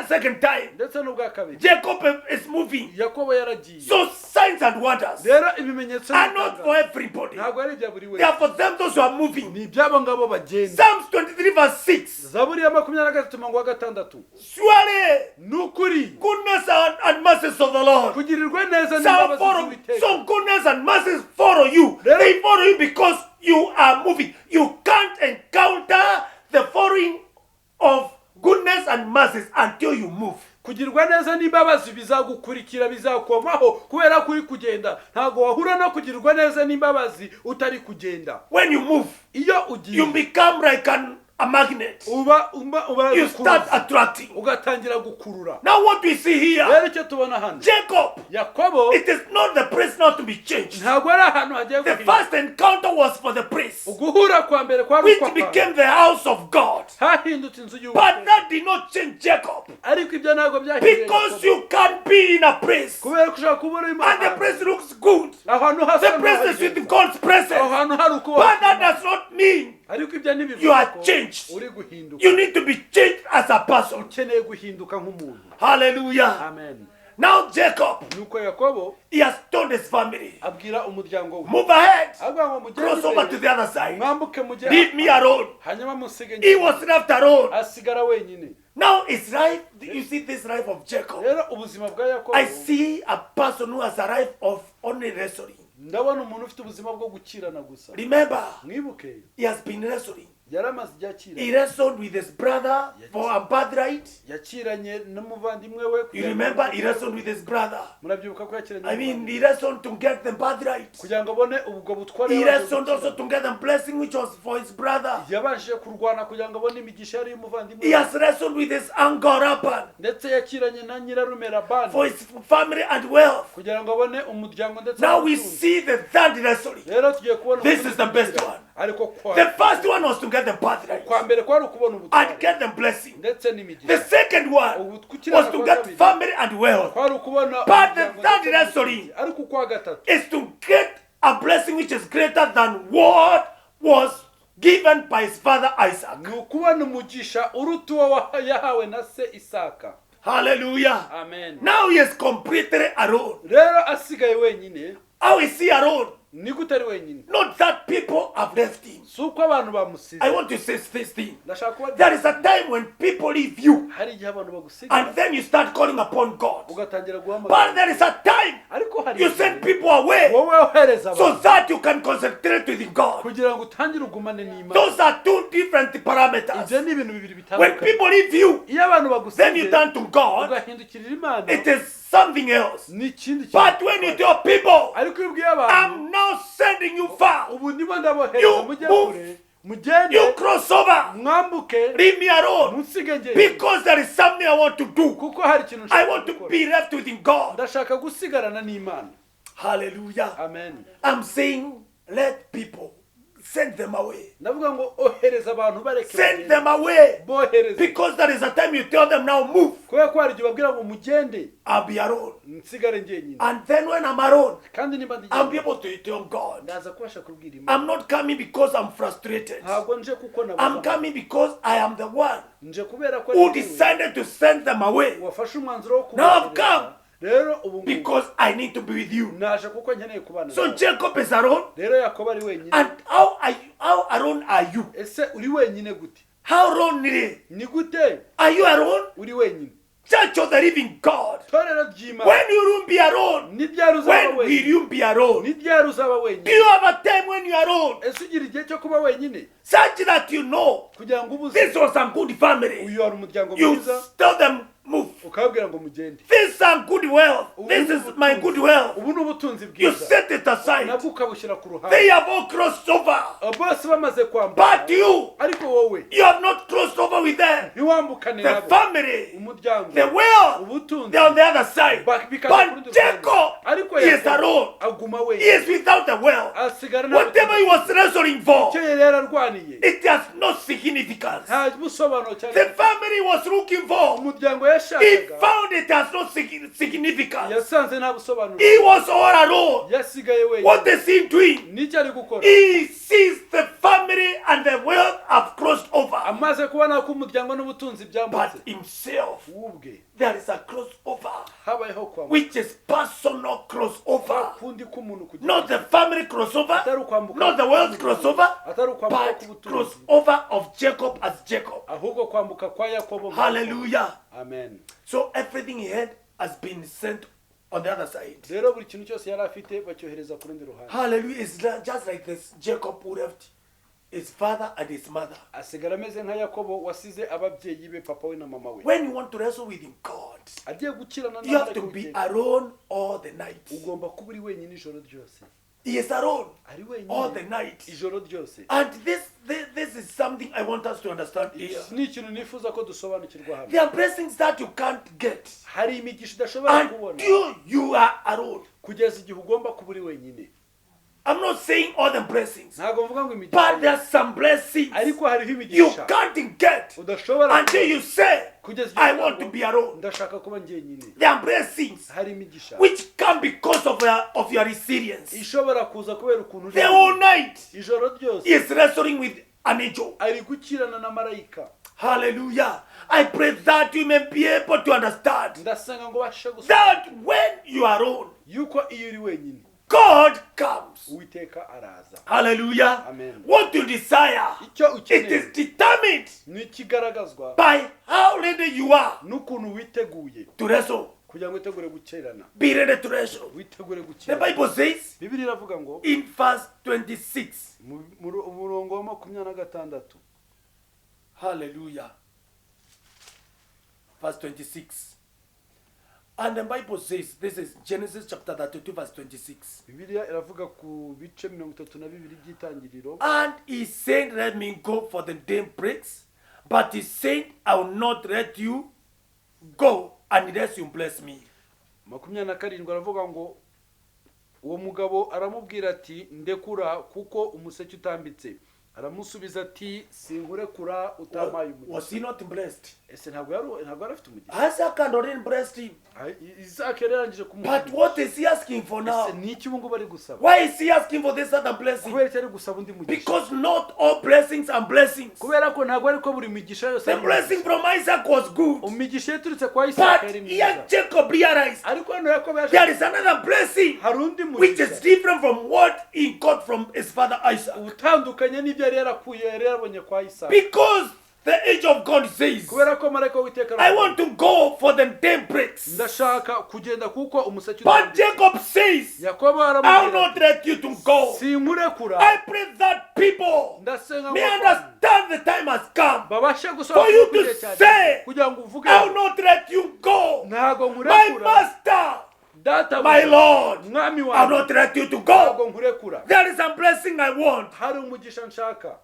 second time, ndetse n'ubwa kabiri Jacob is moving. Yakobo yaragiye. So signs and wonders Rero ibimenyetso are not for everybody. ntabwo ari ibya buri They are wese, for them those who are moving. ni iby'abo ngabo bagenda. Psalms 23 verse 6. Zaburi ya 23:6 Surely nukuri goodness and mercies of the Lord kugirirwa neza shall n'imbabazi follow. z'Uwiteka. So goodness and mercies follow you. Then- They follow you because you are moving. You can't encounter the following of goodness and mercies until you move. Kugirwa neza n'imbabazi bizagukurikira, bizakomaho kubera kuri kugenda. Ntago wahura no kugirwa neza n'imbabazi utari kugenda. When you move, Iyo ugiye you become like a magnet. You start attracting. ugatangira gukurura. Now what we see here, Rero icyo tubona hano, Jacob, Yakobo it is not the place not to be changed. ntabwo ari ahantu hagiye The guhinduka. first encounter was for the priest, Uguhura kwa mbere kwa which Rukwa became the house of God. hahindutse inzu But y'Uwiteka. that did not change Jacob, Ariko ibyo ntabwo byahinduye because Yakobo. you can be in a place Kubera ko ushobora kuba uri and the place looks good. ahantu hasa The presence n'ahagenda. with God's aho presence. hantu hari uko But that does not mean ariko ibyo you ntibivuga are ko changed. uri guhinduka. You need to be changed as a person. Ukeneye guhinduka nk'umuntu. Hallelujah. Amen. Now Jacob, Nuko Yakobo he has told his family, abwira umuryango we, move ahead, avuga ngo mugende cross over to imbere, the other side. mwambuke mujye Leave me alone. hanyuma musige He njye. was left alone. Asigara wenyine. Now it's life. You see this life of Jacob. Rero ubuzima bwa Yakobo, I see a person who has a life of only wrestling. ndabona umuntu ufite ubuzima bwo gukirana gusa. Remember, Mwibuke he has been wrestling. yaramaze igihe akira. He wrestled with his brother for a birthright. Yakiranye n'umuvandimwe we. You remember, he wrestled with his brother. Murabyibuka ko yakiranye. I mean, he wrestled to get the birthright. kugira ngo abone ubwo butware. He wrestled also to get the blessing which was for his brother. Yabashije kurwana kugira ngo abone imigisha yari y'umuvandimwe. He has wrestled with his uncle Laban Ndetse yakiranye na nyirarume Labani for his family and wealth. kugira ngo abone umuryango ndetse Now we n'ubutunzi. see the third wrestling. Rero tugiye kubona This ubutunzi is the best bw'inzira. one. Ariko kwa The first one was to get the birthright kwa mbere kwari ukubona and ubutware get the blessing. ndetse The n'imigisha. second one was to get family and wealth. Kwari ukubona But the umuryango third ndetse wrestling n'ubutunzi. Ariko kwa gatatu is to get a blessing which is greater than what was given by his father Isaac. ni ukubona umugisha uruta uwo yahawe na se Isaka. Hallelujah. Amen. Now he is completely alone. Rero asigaye wenyine. How is he alone? Ni gutari wenyine. Not that people have left him. Si uko abantu bamusize. I want to say this thing. Ndashaka kuba There is a time when people leave you hari igihe abantu bagusiga and then you start calling upon God. ugatangira guhamagara. But there is a time Ariko hari you send people away wowe ohereza so abantu that you can concentrate with God. kugira ngo utangire ugumane n'Imana. Those are two different parameters. Ibyo ni ibintu bibiri When bitandukanye. people leave you, Iyo abantu then you bagusize turn to God. ugahindukirira Imana It is something else. ni ikindi kintu. But when you tell people, Ariko iyo ubwiye abantu I'm now sending you far, ubu ndimo ndabohereza You mujye move. kure mugende you cross over, mwambuke leave me alone, munsige njye because there is something I want to do. kuko hari ikintu I nshaka want to gukora. be left with God. Ndashaka gusigarana n'Imana. Hallelujah. Amen. I'm saying, let people send them away. Ndavuga ngo ohereza abantu bareke Send bagende. them away. Bohereza. Because there is a time you tell them now move. Kubera ko hari igihe babwira ngo mugende I'll be alone. nsigare njyenyine. And then when I'm alone, Kandi nimba I'll be ndigenda able to tell God. ndaza kubasha kubwira Imana. I'm not coming because I'm frustrated. Ntabwo nje kuko I'm nabuze. coming because I am the one Nje kubera ko who ari wowe decided to send them away. wafashe umwanzuro wo Now I've kubohereza. come Rero ubu ngubu because I need to be with you. naje kuko nkeneye kubana So nawe. Jacob is alone. Rero Yakobo ari wenyine. And how alone are you? Ese uri wenyine gute? How lonely Ni gute are you alone? uri wenyine? Church of the living God. Torero ry'Imana. When you won't be alone, Ni ryari uzaba when will wenyine? you be alone? Ni ryari uzaba Do wenyine? you have a time when you are alone? Ese ugira igihe cyo kuba wenyine Such that you know kugira ngo ubuze this was a good family. uyu ari umuryango You mwiza tell them move. ukababwira ngo mugende. This is a good wealth. This is my good wealth. Ubu ni ubutunzi You bwiza set it aside. nabwo ukabushyira ku ruhande. They have all crossed over. Bose bamaze kwambara But you ariko wowe have not crossed over with them. ntiwambukane The nabo. family, Umuryango the wealth, ubutunzi they're on the other side. bikaza ku rundi But ruhande. Jacob, Ariko he is Yakobo alone. aguma He wenyine is without the wealth. asigara nta Whatever he was wrestling for, icyo yari yararwaniye it has no significance. nta busobanuro cyane. The family was looking for, Umuryango he yashakaga found it has no significance. yasanze nta busobanuro. He was all alone. Yasigaye What wenyine. is he doing? N'icyo ari gukora? He sees the family and the wealth have crossed over. amaze kubona ko umuryango n'ubutunzi byambutse but himself, ubwe there is a crossover, habayeho kwambuka which is personal crossover. kundi k'umuntu kugira Not the family crossover, atari ukwambuka not the world crossover, atari ukwambuka but k'ubutunzi crossover of Jacob as Jacob. ahubwo kwambuka kwa Yakobo Hallelujah. amen. So everything he had has been sent on the other side. rero buri kintu cyose yari afite bacyohereza ku rundi ruhande. Hallelujah. It's just like this Jacob who left his father and his mother. asigara ameze nka Yakobo wasize ababyeyi be papa we na mama we. When you want to wrestle with God, agiye gukirana you have to be alone all the night. ugomba kuba uri wenyine ijoro ryose. He is alone ari all the wenyine night. ijoro ryose. And this is something I want us to understand here. ni ikintu nifuza ko dusobanukirwa hano. There are blessings that you can't get hari imigisha udashobora kubona until you are alone. kugeza igihe ugomba kuba uri wenyine. I'm not saying all the blessings, ntabwo mvuga ngo but imigisha there are some blessings ariko hariho you imigisha can't get udashobora until you say, kugeza I igihe want to be alone. ndashaka kuba njyenyine. There are blessings hari imigisha which come because of your resilience. ishobora kuza kubera ukuntu The whole night ijoro ryose he is wrestling with an angel. ari gukirana na marayika. Hallelujah. I pray that you may be able to understand ndasanga ngo bashe gusa that when you are alone, yuko iyo uri wenyine God comes. uwiteka araza. Hallelujah. Amen. What you desire, icyo it ukeneye is determined ni ikigaragazwa by how ready you are n'ukuntu witeguye to wrestle. kugira ngo witegure gukirana. Be ready to wrestle. witegure The gukirana. Bible says Bibiliya iravuga ngo in verse 26. umurongo wa 26 Hallelujah. Verse 26. And the Bible says, this is Genesis chapter 32 verse 26. Bibiliya iravuga ku bice 32 by'itangiriro. And he said, let me go for the daybreaks. But he said, I will not let you go unless you bless me. 27 aravuga ngo uwo mugabo aramubwira ati ndekura kuko umuseke utambitse. aramusubiza ati sinkurekura utamaye umugisha. Was he not blessed? ese ntabwo yari afite umugisha. Isaac had already blessed him. Isaac yarangije kumuha. But what is he asking for now? ese niki ubu ngo bari gusaba? Why is he asking for this other blessing? kubera cyari gusaba undi mugisha. Because not all blessings are blessings. kubera ko ntabwo ariko buri migisha yose. The blessing from Isaac was good. umugisha yaturutse kwa Isaac But yari mwiza. here Jacob realized ariko hano Yakobo yaje there is another blessing hari undi which is mugisha different from what he got from his father Isaac. utandukanye n'ibyo yari yarakuye yari yarabonye kwa Isaac. Because the age of God says, kubera ko marayika w'Uwiteka I want to go for the daybreaks. ndashaka kugenda kuko umuseke But Jacob says, Yakobo I will aramubwira not let you to go. sinkurekura. I pray that people ndasenga may ngo understand the time has come babashe for gusoma you to kugeza cyane say, kugira ngo uvuge I will not let you go. ntago My nkurekura master, data my Lord, mwami I will wanjye not let you to ntago go. nkurekura. There is a blessing I want. hari umugisha nshaka.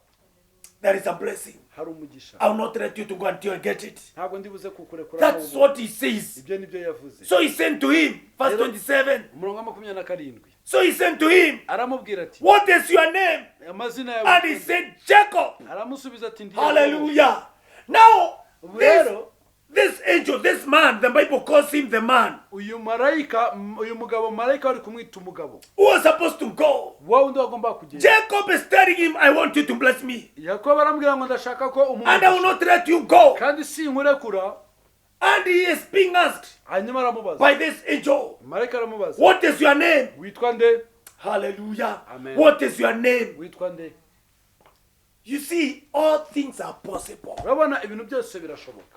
There is a blessing. hari umugisha I will not let you to go until I get it. ntago ndibuze kukurekura. That's what he says. ibyo nibyo yavuze. So he sent to him, verse 27. umurongo wa 27 So he sent to him, aramubwira ati what is your name? amazina And he yawe. said, Jacob. aramusubiza ati ndi Hallelujah. Now, rero this angel, this man, the Bible calls him the man uyu mugabo marayika wari kumwita umugabo who was supposed to go. wowe undi wagomba kugenda. Jacob is telling him, I want you to bless me. Yakobo aramubwira ngo ndashaka ko And I will umugisha not let you go. kandi sinkurekura. And he is being asked hanyuma aramubaza by this angel, marayika aramubaza what is your name? witwa nde? Hallelujah. Amen. What is your name? witwa nde? You see, all things are possible, urabona ibintu byose birashoboka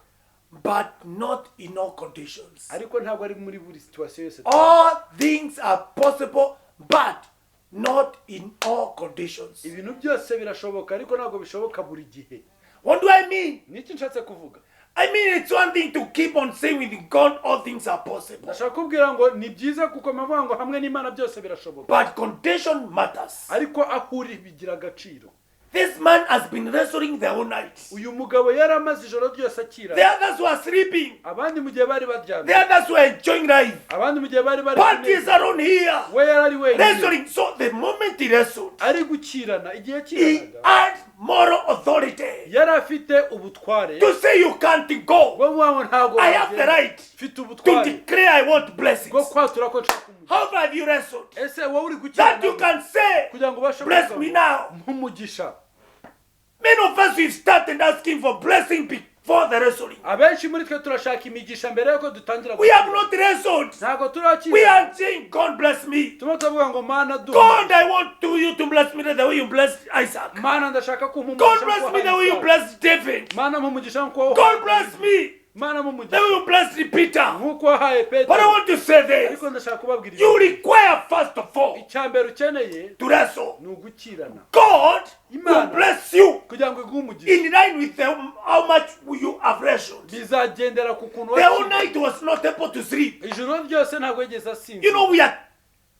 but not in all conditions. ariko ntabwo ari muri buri situation yose. All things are possible, but not in all conditions. ibintu byose birashoboka ariko ntabwo bishoboka buri gihe. What do I mean? niki nshatse kuvuga? I mean, it's one thing to keep on saying with God all things are possible, ndashaka kubwira ngo ni byiza kuko mpavuga ngo hamwe n'Imana byose birashoboka but condition matters. ariko aho uri bigira agaciro. This man has been wrestling the whole night. uyu mugabo yari amaze ijoro ryose akira. The others were sleeping. abandi mu gihe bari The baryamye. others were enjoying life. abandi mu gihe bari bari But he's alone here, we yari ari wenyine wrestling. So the moment he wrestled, ari gukirana. igihe he kiranaga had moral authority yari afite ubutware to say you can't go. bwo mwango ntago I have the right mfite to ubutware declare I want bwo blessings. kwatura ko nshaka umugisha. How have you wrestled? ese wowe uri That you gukirana can say, kugira ngo ubashe bless kuvuga me ngo now. nk'umugisha. Many of us we've started asking for blessing before the wrestling. abenshi muri twe turashaka imigisha mbere yuko dutangira We have not wrestled. ntago We turakira are saying, God bless me. tuba tuvuga ngo mana duha God, I want you to bless me the way you blessed Isaac. mana ndashaka kumpa God bless me the way you blessed David. mana mumugisha nko God bless me mana the mumugisha way you blessed Peter. nkuko wahaye But I Petero want to say this. ariko ndashaka kubabwira You require, first of all, icyambere ukeneye to wrestle. ni ugukirana God will bless you kugira ngo iguhe umugisha in line with how much you have wrestled. bizagendera ku kuntu The whole wakiriye. night was not able to sleep. ijoro ryose ntabwo yigeze You asinzira know, we are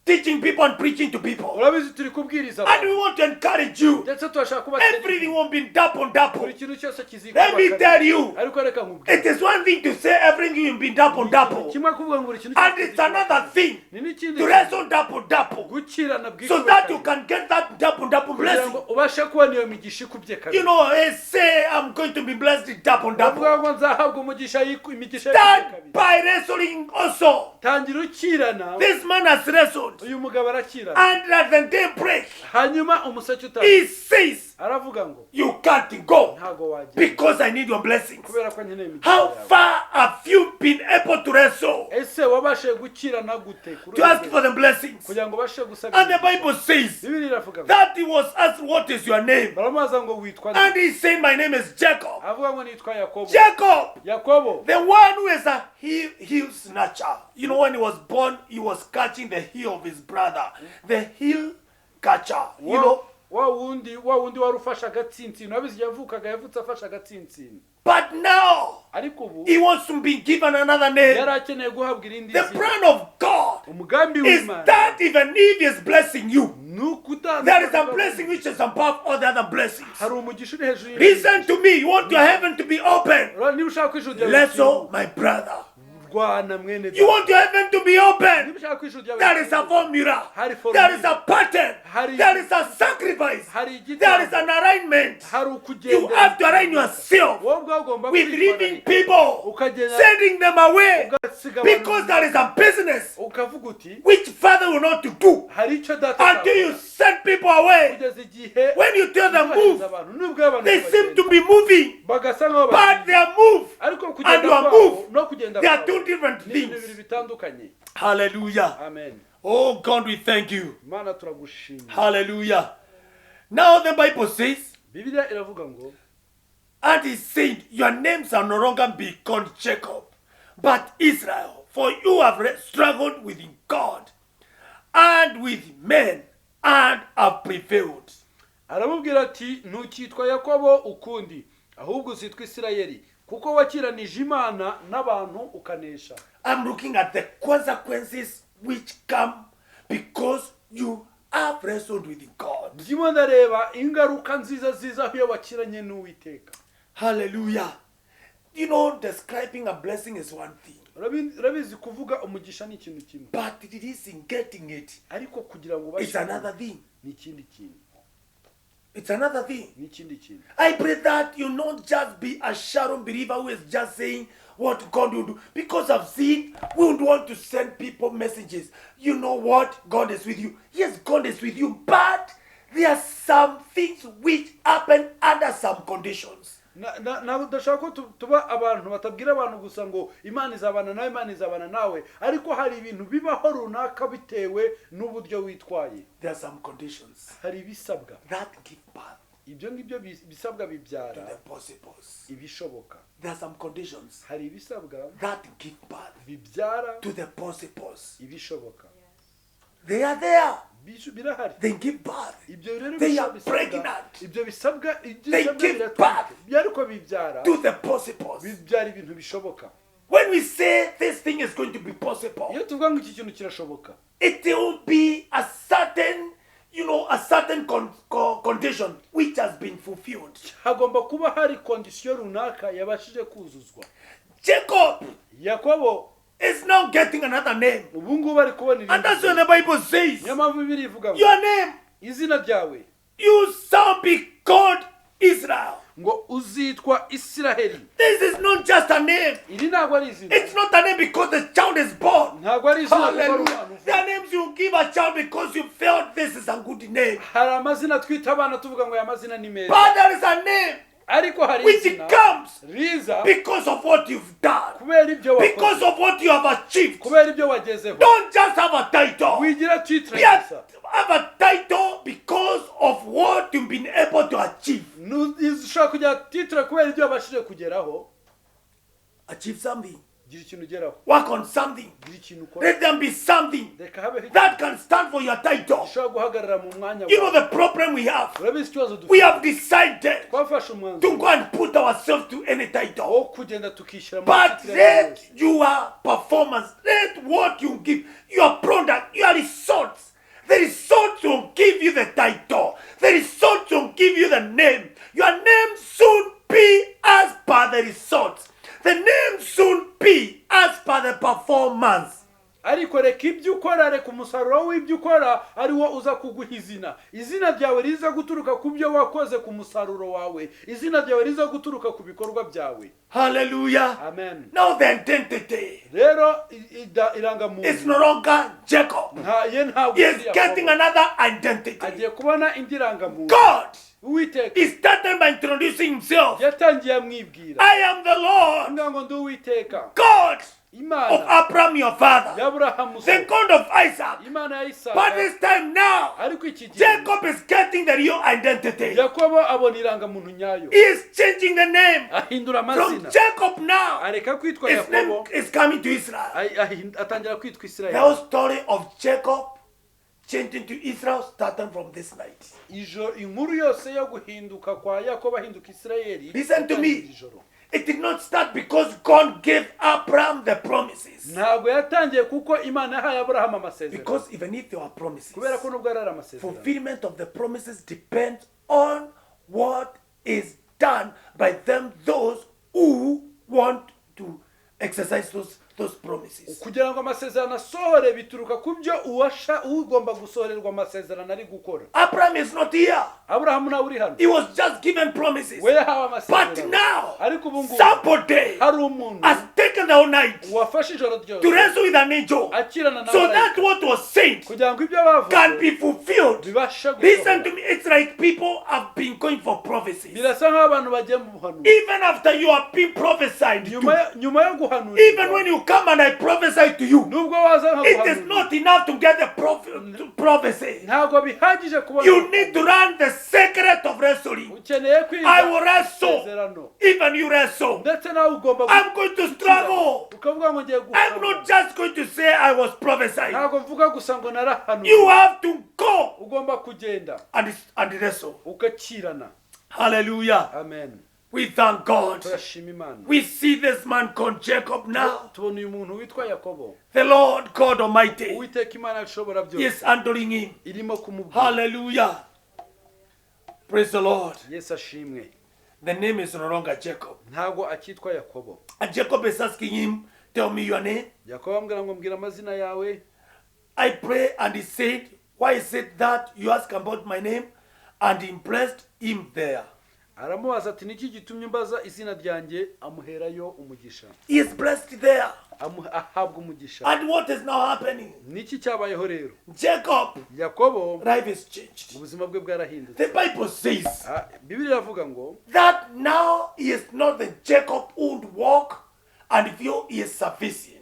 teaching people and preaching to people. urabizi turi kubwiriza And we abantu want to encourage you. ndetse turashaka Everything won't be double. buri kintu cyose Let me kizikuba tell you, ariko reka nkubwire it is one thing to say everything will be double. kimwe kuvuga ngo buri kintu And it's another thing ni n'ikindi to wrestle double. gukirana So that you can get that double kugira ngo blessing. ubashe kubona iyo migisha ikubye You kabiri know, say I'm going to be blessed with double. uvuga ngo nzahabwa umugisha imigisha ikubye Start kabiri by wrestling also. tangira ukirana This man has wrestled. uyu mugabo arakirana And at the daybreak, hanyuma umuseke he utazi says, aravuga ngo you can't go ntago wagira because I need your blessings. kubera ko nkeneye imigisha How yawe far have you been able to wrestle ese wabashe gukirana gute kuri to ask for the blessings? kugira ngo ubashe gusaba And the Bible says bibiri iravuga ngo that he was asked, what is your name? baramubaza ngo witwa nde And he said, my name is Jacob. avuga ngo nitwa yakobo Jacob, yakobo the one who is a heel snatcher. You know, when he was born, he was catching the heel of his brother. The heel catcher. You know. wa wundi wari ufashe agatsinsino abizi yavukaga yavutse afashe agatsinsino But now, ariko ubu he wants to be given another name. yari akeneye guhabwa irindi The zina plan of God umugambi is w'imana that even if he is blessing you, ni ukutanga there is a blessing which is above all the other blessings. hari umugisha uri hejuru Listen to me. You want your heaven to be open. niba ushaka kw'ijuru ryawe Let's my brother. rwana mwene You want your heaven to be open. niba ushaka kw'ijuru ryawe There is a formula. hari formula There is a pattern. Hari- There is a sacrifice. hari There is igitambo an alignment. hari You ukugenda have to align yourself wowe ubwawe ugomba with kwitwararika. leaving people, ukagenda sending them away, ugasiga abantu because there is a business ukavuga uti which Father will not to do hari icyo data until you send people away. kugeza igihe When you tell them uzohereza move, abantu nubwo abantu they seem bagenda, to be moving, bagasa nk'aho but bagenda. their move ariko and kugenda your kwabo move, no kugenda they are kwabo two different ni ibintu things. bibiri bitandukanye Hallelujah. amen Oh God, we thank you. mana turagushimira Hallelujah. Now the Bible says, bibiliya iravuga ngo and he said, your names are no longer be called Jacob, but Israel, for you have struggled with God and with men and have prevailed. aramubwira ati ntukitwa yakobo ukundi ahubwo uzitwa isirayeli kuko wakiranije imana n'abantu ukanesha I'm looking at the consequences which come because you have wrestled with God. ndimo ndareba ingaruka nziza ziza iyo wakiranye n'uwiteka Hallelujah. You know, describing a blessing is one thing, urabizi kuvuga umugisha ni ikintu kimwe but it is in getting it. ariko kugira ngo It's another thing. ni ikindi kintu It's another thing. ni ikindi kintu I pray that you not just be a Sharon believer who is just saying what God will do. Because I've seen, we would want to send people messages. You know what? God is with you. Yes, God is with you. But there are some things which happen under some conditions. ndashaka ko tuba abantu batabwira abantu gusa ngo imana izabana nawe imana izabana nawe ariko hari ibintu bibaho runaka bitewe n'uburyo witwaye There are some conditions hari ibisabwa that give birth ibyo ngibyo bisabwa to bibyara the possibles. ibishoboka There are some conditions hari ibisabwa that give birth bibyara to the possibles. ibishoboka They are there. birahari They give birth ibyo rero They are bisabwa pregnant. ibyo bisabwa They give birth ariko bibyara to the possibles. bibyara ibintu bishoboka When we say this thing is going to be possible, iyo tuvuga ngo iki kintu kirashoboka it will be a certain, a certain condition which has been fulfilled. hagomba kuba hari kondisiyo runaka yabashije kuzuzwa Jacob yakobo is now getting another name. ubu ngubu ari kubona And that's when irindi the Bible says, niyo mpamvu bibiri ivuga ngo your name, izina ryawe you shall be called Israel. ngo uzitwa Isiraheli. This is not just a name. Iri ntabwo ari izina. It's not a name because the child is born. Ntabwo ari izina. Hallelujah. There are names you give a child because you felt this is a good name. Hari amazina twita abana tuvuga ngo aya mazina ni meza. But there is a name Ariko hari which izina comes riza because of what you've done, kubera ibyo because wakoze, of what you have achieved. kubera ibyo wagezeho. Don't just have a title. Wigira titre Yet gusa. have a title because of what you've been able to achieve. Ushaka kugira titre kubera ibyo wabashije kugeraho. Achieve something. Gira ikintu ugeraho. Work on something. Gira ikintu ukora. Let them be something Reka habe that can stand for your title. ushaka guhagarara mu mwanya You know wawe. the problem we have. Urabizi ikibazo We dufite. have decided Twafashe to umwanzuro go and put ourselves to any title. wo kugenda tukishyira mu But titre let yose. your performance, let what you give, your product, your results, the results will give you the title. The results will give you the name. Your name soon be as per the results. The name soon be as per the performance. Ariko reka ibyo ukora, reka umusaruro w'ibyo ukora ari wo uza kuguha izina. Izina ryawe riza guturuka ku byo wakoze, ku musaruro wawe. Izina ryawe riza guturuka ku bikorwa byawe. Hallelujah. Amen. Now the identity Rero irangamuntu is no longer Jacob. ntabwo He is getting another identity. agiye kubona indi rangamuntu. God Uwiteka is starting by introducing himself. yatangiye amwibwira. I am the Lord, Avuga ngo ndi Uwiteka, God of Imana Abraham your father, ya Aburahamu, the God of Isaac. Imana ya But Isaka. this time now, Ariko iki gihe Jacob is getting the real identity. Yakobo abona irangamuntu nyayo, He is changing the name ahindura from amazina, Jacob now. areka kwitwa His name Yakobo, is coming to Israel. atangira kwitwa The Isirayeli. whole story of Jacob changing to Israel started from this night. Inkuru yose yo guhinduka kwa Yakobo ahinduka Isirayeli. Listen to me. yatangiye ijoro. It did not start because God gave Abraham the promises. Ntabwo yatangiye kuko Imana yahaye Aburahamu amasezerano. Because even if there were promises, Kubera ko nubwo ari amasezerano, fulfillment of the promises depends on what is done by them, those who want to exercise those promises. kugira ngo amasezerano asohore bituruka ku byo ugomba gusohorerwa amasezerano ari gukora. Abraham is not here. Aburahamu nawe uri hano, He was just given promises. we yahawe But amasezerano. now, Ariko ubu ngubu somebody hari umuntu has taken the whole night wafashe ijoro to ryose wrestle with an angel. akirana na So that what was said kugira ngo ibyo can bavuze be fulfilled. bibashe Listen gusohora. to me, it's like people have been going for prophecies. Birasa nk'aho abantu bagiye mu buhanuzi. Even after you have been prophesied to, nyuma yo guhanura, even when you come and I prophesy to you, nubwo waza nka it is guhanura, not enough to get the prophecy. ntabwo bihagije kubona. You need to learn the secret of wrestling. ukeneye kwiga I will wrestle. amasezerano, Even you wrestle. ndetse nawe ugomba I'm going to struggle. ukavuga ngo ngiye I'm guhanura. not just going to say I was prophesying. Ntabwo mvuga gusa ngo narahanuye. You have to go Ugomba kugenda and wrestle. ukakirana. Hallelujah. Amen. We thank God. Turashima Imana. We see this man called Jacob now. Tubona uyu muntu witwa Yakobo. The Lord God Almighty Uwiteka Imana ishobora byose is handling him. irimo kumubwira. Hallelujah. Praise the Lord. Yesu ashimwe. The name is no longer Jacob. Ntabwo akitwa Yakobo. And Jacob is asking him, tell me your name. Yakobo ambwira ngo mbwira amazina yawe. I pray, and he said, why is it that you ask about my name? And he blessed him there. Aramubaza ati niki gitumye mbaza izina ryanjye, amuherayo umugisha. He is blessed there. Ahabwa umugisha. And what is now happening? Niki cyabayeho rero? Jacob, Yakobo life is changed. ubuzima bwe bwarahindutse. The Bible says Bibiliya iravuga ngo that now he is not the Jacob who would walk and feel he is sufficient.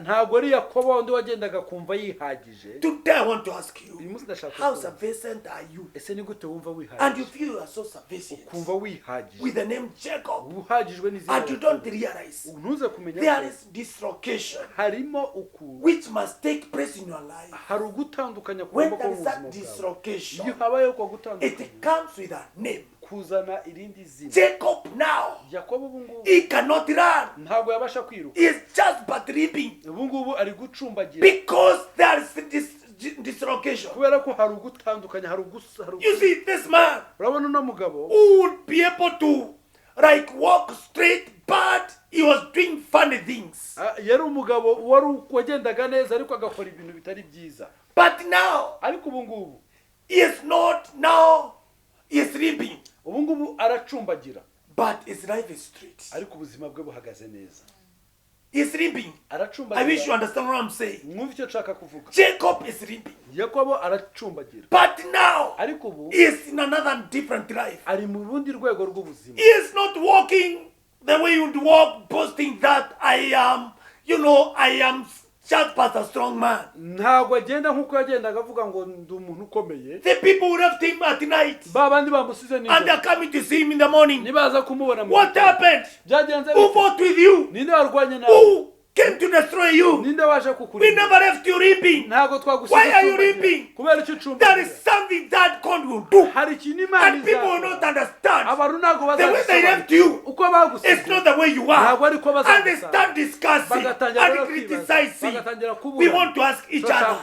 ntabwo ari Yakobo undi wagendaga kumva yihagije. Today I want to ask you, Uyu munsi ndashaka how kubaza, sufficient are you? ese ni gute wumva And wihagije? you feel you are so sufficient Kumva wihagije. with the name Jacob, Uhagijwe n'izina and you Yakobo. don't realize Ntuze kumenya there ko is dislocation harimo uku which must take place in your life. hari ugutandukanya When kugomba there kuba is mu that buzima bwawe. dislocation, Iyo habayeho kwa gutandukanya, it comes with a name. kuzana irindi zina. Jacob now, Yakobo ubu ngubu he cannot run. ntabwo yabasha kwiruka. He is just but leaping Ubu ngubu ari gucumbagira because there is this dislocation. kubera ko hari ugutandukanya, hari You see, this man urabona uno mugabo who would be able to like walk straight, but he was doing funny things. yari umugabo wagendaga neza ariko agakora ibintu bitari byiza. But now Ariko ubu ngubu he is not now. He is limping. ubu ngubu aracumbagira. but his life is straight. ariko ubuzima bwe buhagaze neza. He's limping. I wish you understand what I'm saying. Mwumva icyo nshaka kuvuga. Jacob is limping. Yakobo aracumbagira. But now, ariko ubu he is in another different life. ari mu rundi rwego rw'ubuzima. He is not walking the way you would walk, boasting that I am, I am just but a strong man. Ntabwo agenda nkuko yagendaga avuga ngo ndi umuntu ukomeye. The people would have him at night. Babandi bamusize And they're coming to see him in the morning. Nibaza kumubona mu. What happened? Byagenze Who fought with you? Ninde warwanye nawe? Who came to destroy you? Ninde waje We kukurinda? never left you reaping. Ntabwo twagusize. Why are you reaping? Kubera icyo cumba. There is something that God will do. Hari ikintu Imana And people will not understand. Abantu ntabwo The way they left you, uko bagusize. it's not the way you are. Ntabwo ariko And they bazagusanga. start discussing and criticizing. We want to ask each other,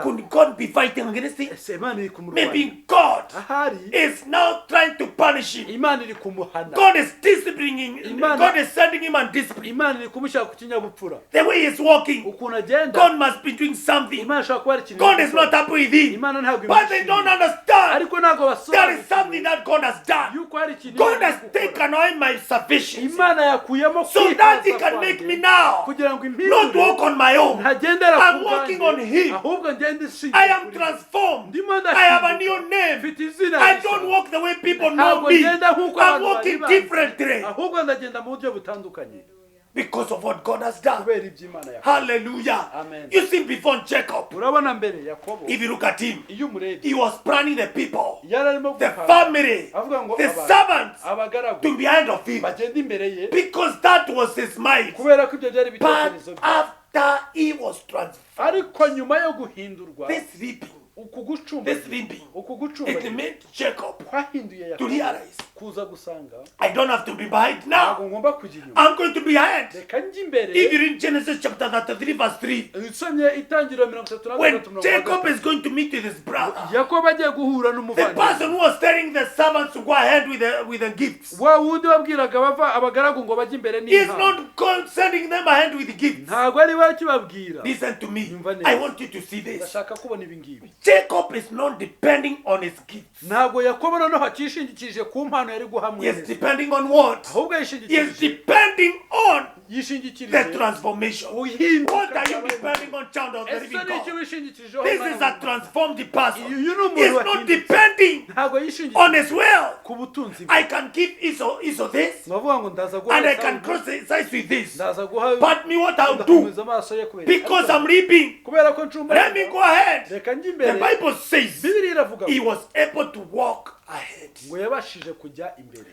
could God be fighting against it? Ese Imana iri kumurwanya. Maybe God Ahari is now trying to punish him. Imana iri kumuhana. God is disciplining him. Imana- God is sending him and disciplining. Imana iri kumushyira ku kinyabupfura. The way he is walking, Ukuntu agenda. God must be doing something. Imana ishobora kuba ari ikintu. God is not happy with him. Imana ntabwo But they don't understand. ariko ntabwo There is basobanukirwa something that God has done. yuko hari ikintu God Imana has iri gukora. taken away my sufficiency Imana yakuyemo so that he kwihaza can kwanjye make me now kugira ngo not walk on my own. ntagendera I'm ku walking bwanjye, on him. ahubwo ngende ishingiye I am kuri we. transformed. Ndimo I have a ndahinduka. new name. Mfite izina I rishya. don't walk the way people know Ntabwo me. ngenda nk'uko I'm abantu walking bari bazi. differently ahubwo ndagenda mu buryo butandukanye because of what God has done. kubera ibyo Imana yakoze. Hallelujah. Amen. You see, before Jacob, urabona mbere Yakobo if you look at him, iyo umurebye he was planning the people, yari arimo the gupanga. family, avuga ngo the abantu- servants abagaragu to behind of him bagenda imbere ye because that was his mind. kubera ko ibyo byari But ibitekerezo bye after he was transferred, ariko nyuma yo guhindurwa this reaping, uku gucumba this reaping, uku gucumba it made Jacob kwahinduye to Yakobo realize kuza gusanga I don't have to be behind ntabwo now. ngomba kujya inyuma I'm going to be ahead. reka njye imbere If you read Genesis chapter 33 verse 3, usomye itangiriro 33 when Jacob is going to meet with his brother, Yakobo agiye guhura the n'umuvandimwe person who was telling the servants to go ahead with the gifts, wa wundi wabwiraga bava abagaragu ngo bajye imbere he is n'impano not sending them ahead with the gifts. ntabwo ari we akibabwira. Listen to me. Nyumva neza. I want you to see this. ndashaka kubona ibi ngibi Jacob is not depending on his gifts. ntabwo Yakobo noneho akishingikirije ku mpano yari guha He is mwene depending on what? ahubwo He is yishingikirije depending on the yishingikirije transformation. uhinduka What are you depending on, child of the ese living ni iki God? wishingikirijeho This Imana is a mu- transformed person. uyu ni He umuntu is not wahindutse depending ntabwo on yishingikirije his wealth. ku butunzi bwe I can give Esau this, bavuga ngo ndaza guha and I can Sawuli, cross the sides with this. ndaza guha But me, what I'll do, ndakomeza amaso ye kubera because Ariko I'm reaping, kubera ko ncumba let me go ahead. reka njye The imbere Bible says Bibiliya iravuga he ngo was able to walk ahead, ngo yabashije kujya imbere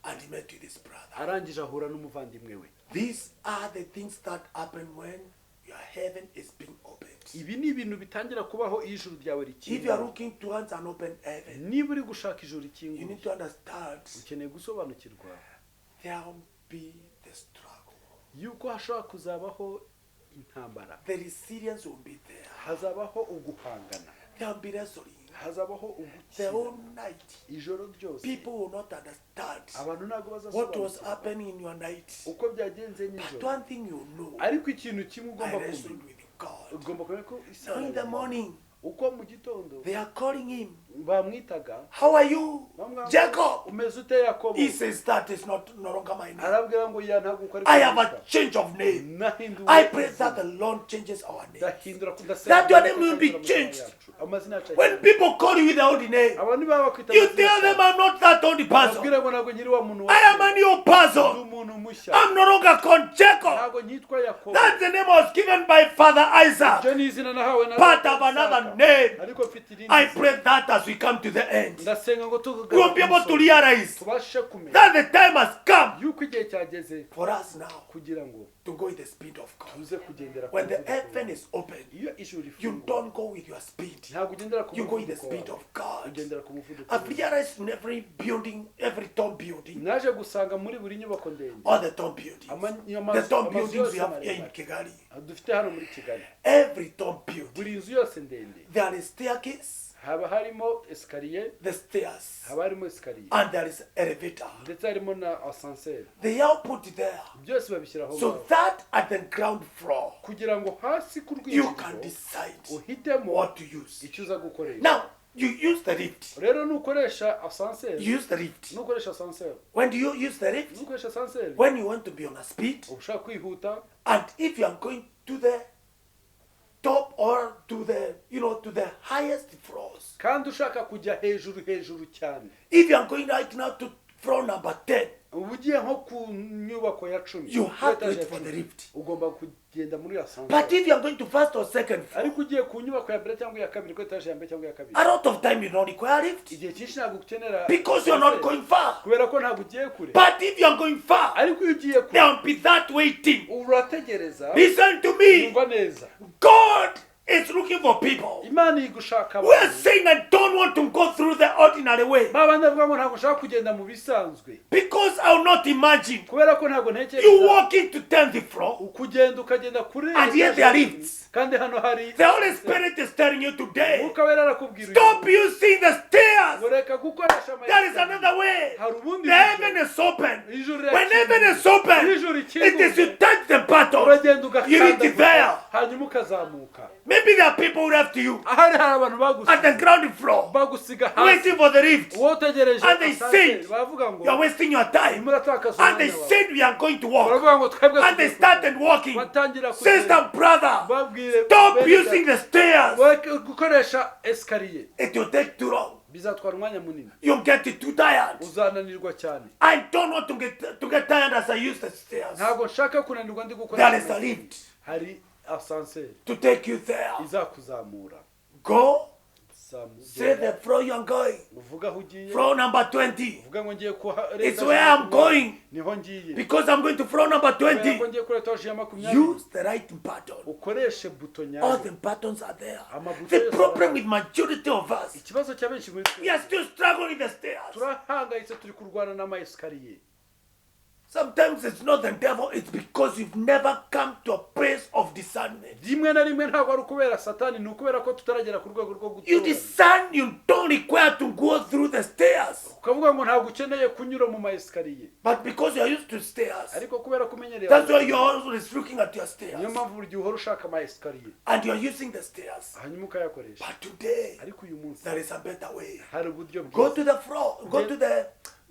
and he met with his brother. arangije ahura n'umuvandimwe we. These are the things that happen when your heaven is being opened. ibi ni ibintu bitangira kubaho iyo ijuru ryawe If you are rikinguye. looking towards an open heaven, niba uri gushaka ijuru you rikinguye need to understand ukeneye gusobanukirwa there will be the struggle. yuko hashobora kuzabaho intambara, The resilience will be there. hazabaho uguhangana, There will be wrestling. hazabaho The ugukira whole night, ijoro ryose. people will not understand abantu ntabwo what was bazasobanukirwa happening in your night. uko byagenze But nijoro, one thing you know, ariko ikintu kimwe I ugomba wrestled kumenya, with God. ugomba kumenya ko Now in the morning, uko mu gitondo they are calling him. bamwitaga How are you, bamwambara, Jacob? umeze ute Yakobo? He says that is no longer my name. arabwira ngo ya ntabwo uko ari I have a kwitwa. change of name. Nahinduwe I pray that the Lord changes our name. ndahindura That your name will be changed. amazina yacu When people call you with the old name, abantu baba bakwita you tell them I'm not that old person. abwira ngo ntabwo nyiri wa muntu I am a new ndi person. umuntu mushya, I'm no longer called Jacob. ntabwo nyitwa Yakobo. That's the name I was given by Father Isaac. ibyo ni izina nahawe na But I have another name. ariko mfite irindi I zina. pray that as we come to the end, ndasenga ngo we will be able to realize tubashe kumenya that the time has come yuko igihe cyageze for us now kugira ngo to go with the speed of God. tuze kugendera ku When the muvuduko heaven wawe. is open, iyo ijuru you rifunguye don't go with your speed. ntabwo ugendera ku You go with the muvuduko speed wawe, of God. ugendera ku muvuduko I've wawe. realized in every building, every tall building, naje gusanga muri buri nyubako ndende all the tall buildings, the tall amazu buildings yose we have here in maremare Kigali, dufite hano muri Kigali, every tall building, buri nzu yose ndende there is staircase, haba harimo esikariye, the stairs, haba harimo esikariye and there is elevator. ndetse harimo na asanseri, They are put there byose babishyiraho so ngaho that at the ground floor, kugira ngo hasi ku you can rwinjiriro decide uhitemo what to use. icyo uza gukoresha. Now, you use the lift. rero nukoresha ascenseur You use the lift. nukoresha ascenseur When do you use the lift? nukoresha ascenseur When you want to be on a speed, ushaka kwihuta and if you are going to the top or to the, to the highest floors. kandi ushaka kujya hejuru cyane If you are going right now to floor number 10, uba ugiye nko ku nyubako ya 10 you have to wait for the lift. ugomba kugenda muri But ascenseur if you are going to first or second floor, ariko ugiye ku nyubako ya mbere cyangwa ya kabiri ko etaje ya mbere cyangwa ya kabiri a lot of time you don't require lift igihe cyinshi ntabwo ukenera because you're not going far. kubera ko ntabwo ugiye kure But if you are going far, ariko iyo ugiye there kure will be that waiting. urategereza Listen to me. yumva neza God is looking for people imana igushaka who are saying I don't want to go through the ordinary way babandi bavuga ngo ntabwo ushaka kugenda mu bisanzwe because I will not imagine kubera ko ntabwo you ntekereza walking to 10th floor kugenda ukagenda kure and yet there are lifts. kandi hano hari The Holy Spirit is telling you today, umwuka wera arakubwira stop using the stairs. ureka gukoresha There is another way. hari ubundi The heaven is open. ijuru When heaven is open, ijuru it is you ikinguye touch the button. uragenda You reach ugakanda there. hanyuma ukazamuka Maybe there are people who left you ahari hari abantu at the bagusiga ground floor bagusiga hasi waiting for the lift. wowe utegereje And they ascenseur, said, bavuga ngo You are wasting your time. muratakaza And they umwanya wawe said we are going to walk. baravuga ngo twebwe And they started walking. batangira Sister, brother, babwire stop bene using the stairs. gukoresha esikariye It will take too long. bizatwara umwanya munini You'll get too tired. uzananirwa cyane I don't want to get tired as I use the stairs. ntabwo nshaka kunanirwa ndi gukoresha There is a lift hari ascenseur to take you there. izakuzamura Go. Say the floor you are going. uvuga aho ugiye Floor number 20. uvuga ngo ngiye ku It's where I'm going. niho ngiye Because I'm going to floor number kubera ko 20. ngiye kuri etaje ya 20 Use the right button. ukoreshe buto All nyayo the buttons are there. Amabuto The yose problem arahari. with majority of us, ikibazo cya benshi muri we are still struggling with the stairs. turahangayitse turi kurwana n'ama esikariye Sometimes it's not the devil, it's because you've never come to a place of discernment. rimwe na rimwe ntabwo ari ukubera satani ni ukubera ko tutaragera ku rwego rwo You gutora discern, you don't require to go through the stairs. ukavuga ngo ntabwo ukeneye kunyura mu ma esikariye But because you are used to stairs, ariko kubera ko umenyereye that's why you're always looking at your niyo stairs. mpamvu buri gihe uhora ushaka ama esikariye And you're using the stairs. hanyuma ukayakoresha But today, ariko uyu munsi there is a better way. hari uburyo Go bwiza to the floor,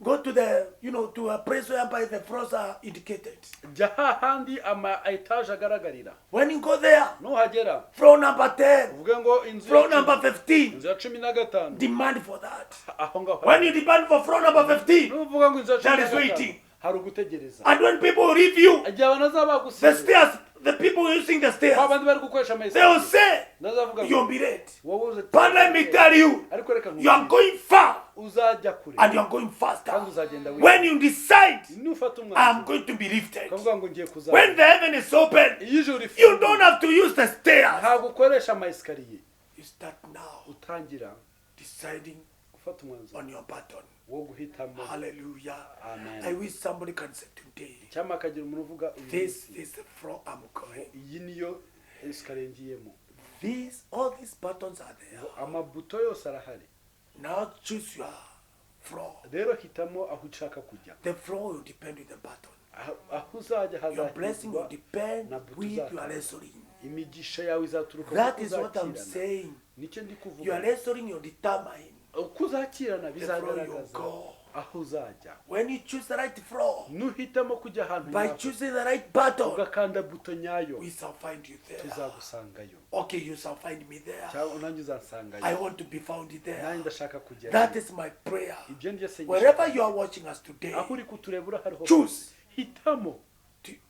go to the, to a place whereby the floors are indicated. jya hahandi ama etaje agaragarira When you go there, nuhagera floor number 10, uvuge ngo inzu floor number 15, inzu ya 15 demand for that. aho ngaho When you demand for floor number 15, nuvuga ngo inzu ya That is 15 waiting. hari ugutegereza and when people review igihe abantu the bazabagusize stairs, the people using the stairs, babandi bari gukoresha ama they will esikariye say, ndazavuga you'll ngo be late. wowe uze But let me tell you, ariko reka you are nkubwire, going far uzajya kure and you are going faster. kandi uzagenda When you decide, nufata I'm umwanzuro going to be lifted. ukavuga ngo ngiye kuzamuka When the heaven is open, iyo ijuru you rifunguye don't have to use the stairs. ntabwo ukoresha ama esikariye You start now utangira deciding gufata umwanzuro on your button. wo guhitamo Hallelujah. Amen. I wish somebody can say today, cyangwa akagira umuntu uvuga uyu this munsi, is the floor I'm going. iyi niyo esikariye ngiyemo All these buttons are there. amabuto yose arahari Now choose your floor. rero hitamo aho ushaka kujya The floor will depend with the button. aho uzajya Your blessing will hazahirwa depend na buto with uzakanda. your wrestling. imigisha yawe izaturuka That kuko is what I'm uzakirana saying. nicyo ndi Your kuvuga wrestling will determine uko uzakirana the floor you bizagaragaza go. aho uzajya When you choose the right floor, nuhitamo kujya ahantu by nyaho, choosing the right button, ugakanda buto nyayo we shall find you there. tuzagusangayo Okay, you shall find me there. cyangwa nanjye I uzansangayo want to be found nanjye there. ndashaka kugera That is my prayer. ibyo nibyo sengesho Wherever you are watching us today, aho uri kutureba urahariho choose hitamo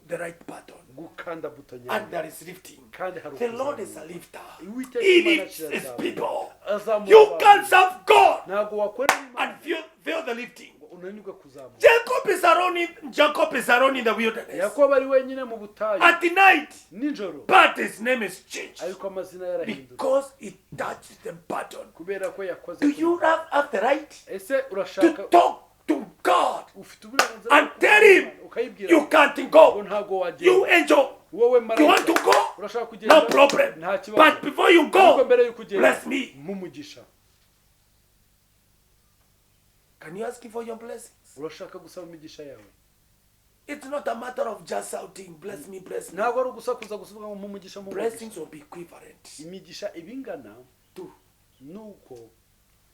the right button. gukanda buto And nyayo there is lifting. kandi hari The Lord is ukuzamura. a lifter. Uwiteka He Imana lifts his kirazamura. people. Azamura You abantu. can serve God ntabwo wakorera Imana and feel the lifting. ngo unanirwe kuzamura Jacob is alone in the wilderness. yakobo ari wenyine mu butayu At the night, nijoro but his name is changed ariko amazina yarahindutse because he touched the button. kubera ko yakoze Do you have the right ese to urashaka talk to God ufite uburenganzira and bwo tell kubwira him Imana, ukayibwira you can't ngo go? ntabwo You wagenda angel, wowe you want to marayika go? urashaka kugenda No problem. nta kibazo But before you ariko go, mbere y'uko ugenda bless me. mumugisha Can you ask him for your blessings? urashaka gusaba imigisha yawe It's not a matter of just shouting, bless me, bless me. ntabwo ari ugusakuza gusuvuga ngo mumugisha Blessings will be equivalent imigisha ibingana to nuko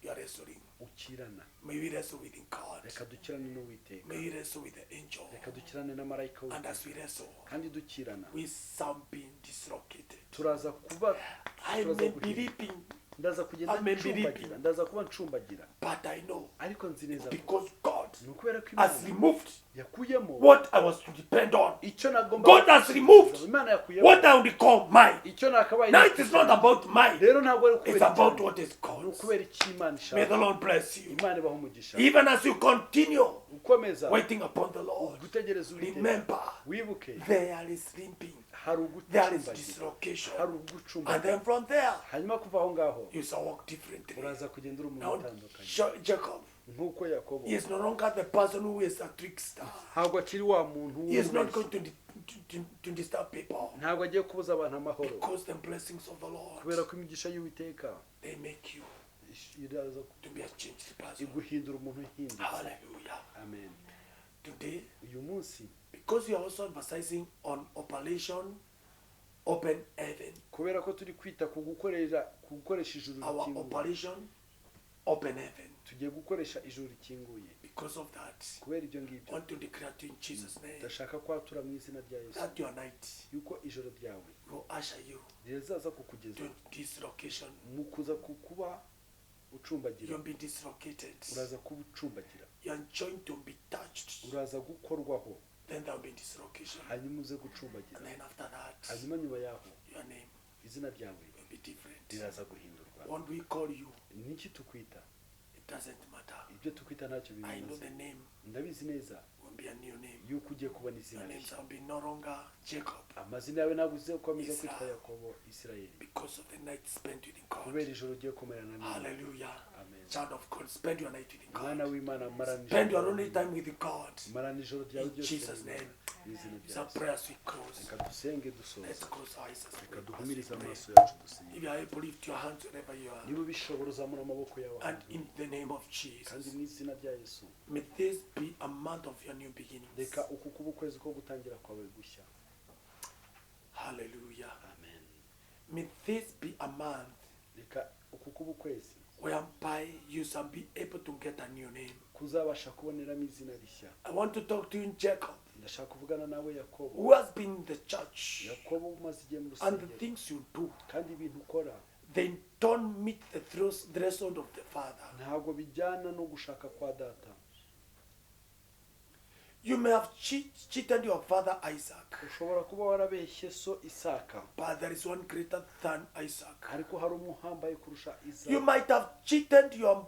you are wrestling. ukirana. May we wrestle with God. Reka dukirane n'Uwiteka. May we wrestle with the angel. Reka dukirane na marayika And as we w'Uwiteka. wrestle, Kandi dukirana. we some being dislocated. Turaza kuba I may be leaping, ndaza kugenda Amen. ncumbagira, ndaza kuba ncumbagira. but I know Ariko nzi neza ko because God ni ukubera ko has Imana removed yakuyemo what I was to depend on. icyo nagomba. God has removed Imana yakuyemo what I would call mine. icyo nakabaye. Now it is not about mine. Rero ntabwo ari It's ukubera about icyanjye. what is Ni God's. ukubera icyo Imana May the ishaka. Lord bless you. Imana ibaha umugisha. Even as you continue Ukomeza waiting upon the Lord, gutegereza Uwiteka. remember Wibuke there is limping, hari there is ugucumbagira. dislocation, Hari and ugucumbagira. then from there Hanyuma kuva aho ngaho you shall walk differently. uraza kugenda uri umuntu Now utandukanye. Jacob, Nk'uko Yakobo he is no longer the person who is a trickster. ntabwo akiri wa muntu He is not w'umubeshyi. going to disturb people, Ntabwo agiye kubuza abantu amahoro because the blessings of the Lord, kubera ko imigisha y'Uwiteka they make you iraza to be a changed person. iguhindura umuntu uhindutse. Hallelujah. Amen. Today, Uyu munsi because we are also emphasizing on Operation Open Heaven, kubera ko turi kwita ku gukoresha ijuru our rikinguye, Operation Open Heaven, tugiye gukoresha ijuru rikinguye. because of that, Kubera ibyo I ngibyo want to declare to you in Jesus' name ndashaka kwatura mu izina rya Yesu that your night yuko ijoro ryawe will usher you rizaza kukugeza to dislocation. mu kuza kuba ucumbagira. You'll be dislocated. Uraza kuba ucumbagira, Your joint will be touched. uraza gukorwaho, Then there will be dislocation. hanyuma uze gucumbagira. And then after that, Hanyuma nyuma yaho your name izina ryawe will be different. riraza guhindurwa. What we call you, Niki tukwita? it doesn't matter. Ibyo tukwita ntacyo I know bimaze. the name Ndabizi neza will be a new name. yuko ugiye kubona izina Your name rishya. shall be no longer Jacob, Amazina yawe ntabwo ugiye gukomeza Israel. kwitwa Yakobo, Isirayeli, because of the night spent with God. kubera ijoro ugiye kumerana n'Imana. Hallelujah. Amen. Child of God, spend your night with Mwana God. w'Imana, marana Spend your ijoro only time with God. marana ijoro ryawe In ryose Jesus' n'Imana. name. Mu izina It's rya a Yesu. prayer as we close. Reka dusenge dusoza. Let's close our eyes as Reka we duhumirize pray. amaso yacu dusenga. If you are able, lift your hands wherever you are. Niba ubishobora uzamura amaboko yawe And ahantu. in the name of Kandi Jesus, mu izina rya Yesu, may this be a month of your new beginnings. reka uku kuba ukwezi ko gutangira kwawe gushya. Hallelujah. Amen. May this be a month Reka uku kuba ukwezi whereby you shall be able to get a new name. kuzabasha kuboneramo izina rishya. I want to talk to you in Jacob, Ndashaka kuvugana nawe Yakobo. who has been in the church, Yakobo umaze igihe mu and the rusengero, things you do, kandi ibintu ukora they don't meet the threshold of the Father. ntabwo bijyana no gushaka kwa data. You may have cheated your father Isaac, Ushobora kuba warabeshye so Isaka, but there is one greater than Isaac. ariko hari umuhambaye kurusha You Isaka. might have cheated your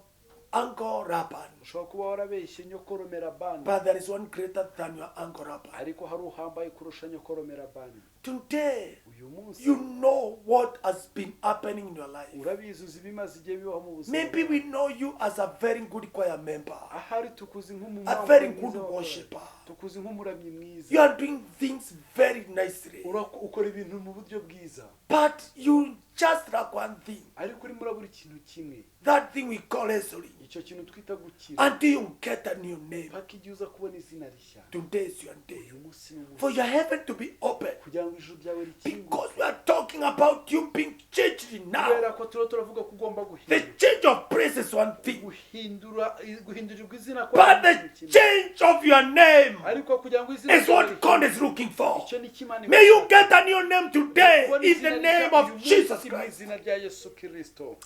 uncle Laban, Ushobora kuba warabeshye nyokorome Labani, but there is one greater than your uncle Laban. ariko hari uhambaye kurusha nyokorome Labani. Today, Uyu munsi you know what has been happening in your life. urabizi uzi ibimaze igihe bibaho mu buzima Maybe bwawe. we know you as a very good choir member, Ahari tukuzi a nk'umuhambaye very mwiza good w'abantu. worshiper. Tukuzi nk'umuramyi mwiza. You are doing things very nicely, Ukora ibintu mu buryo bwiza, but you just lack one thing. ariko urimo urabura ikintu kimwe. That thing we call wrestling. Icyo kintu twita gukira. Until you get a new name. Paka igihe uza kubona izina rishya. Today is your day. Uyu munsi ni umunsi For your heaven to be open. kugira ngo ijuru ryawe rikinguke. Because we are talking about you being changed now. Kubera ko turavuga ko ugomba The guhindura. change of praise is one thing. Guhindurirwa izina But the change of your name ariko kugira ngo izina is what God is looking for. icyo ni kimana. May you get a new name today in the name of Jesus mu Christ. izina rya Yesu Kristo.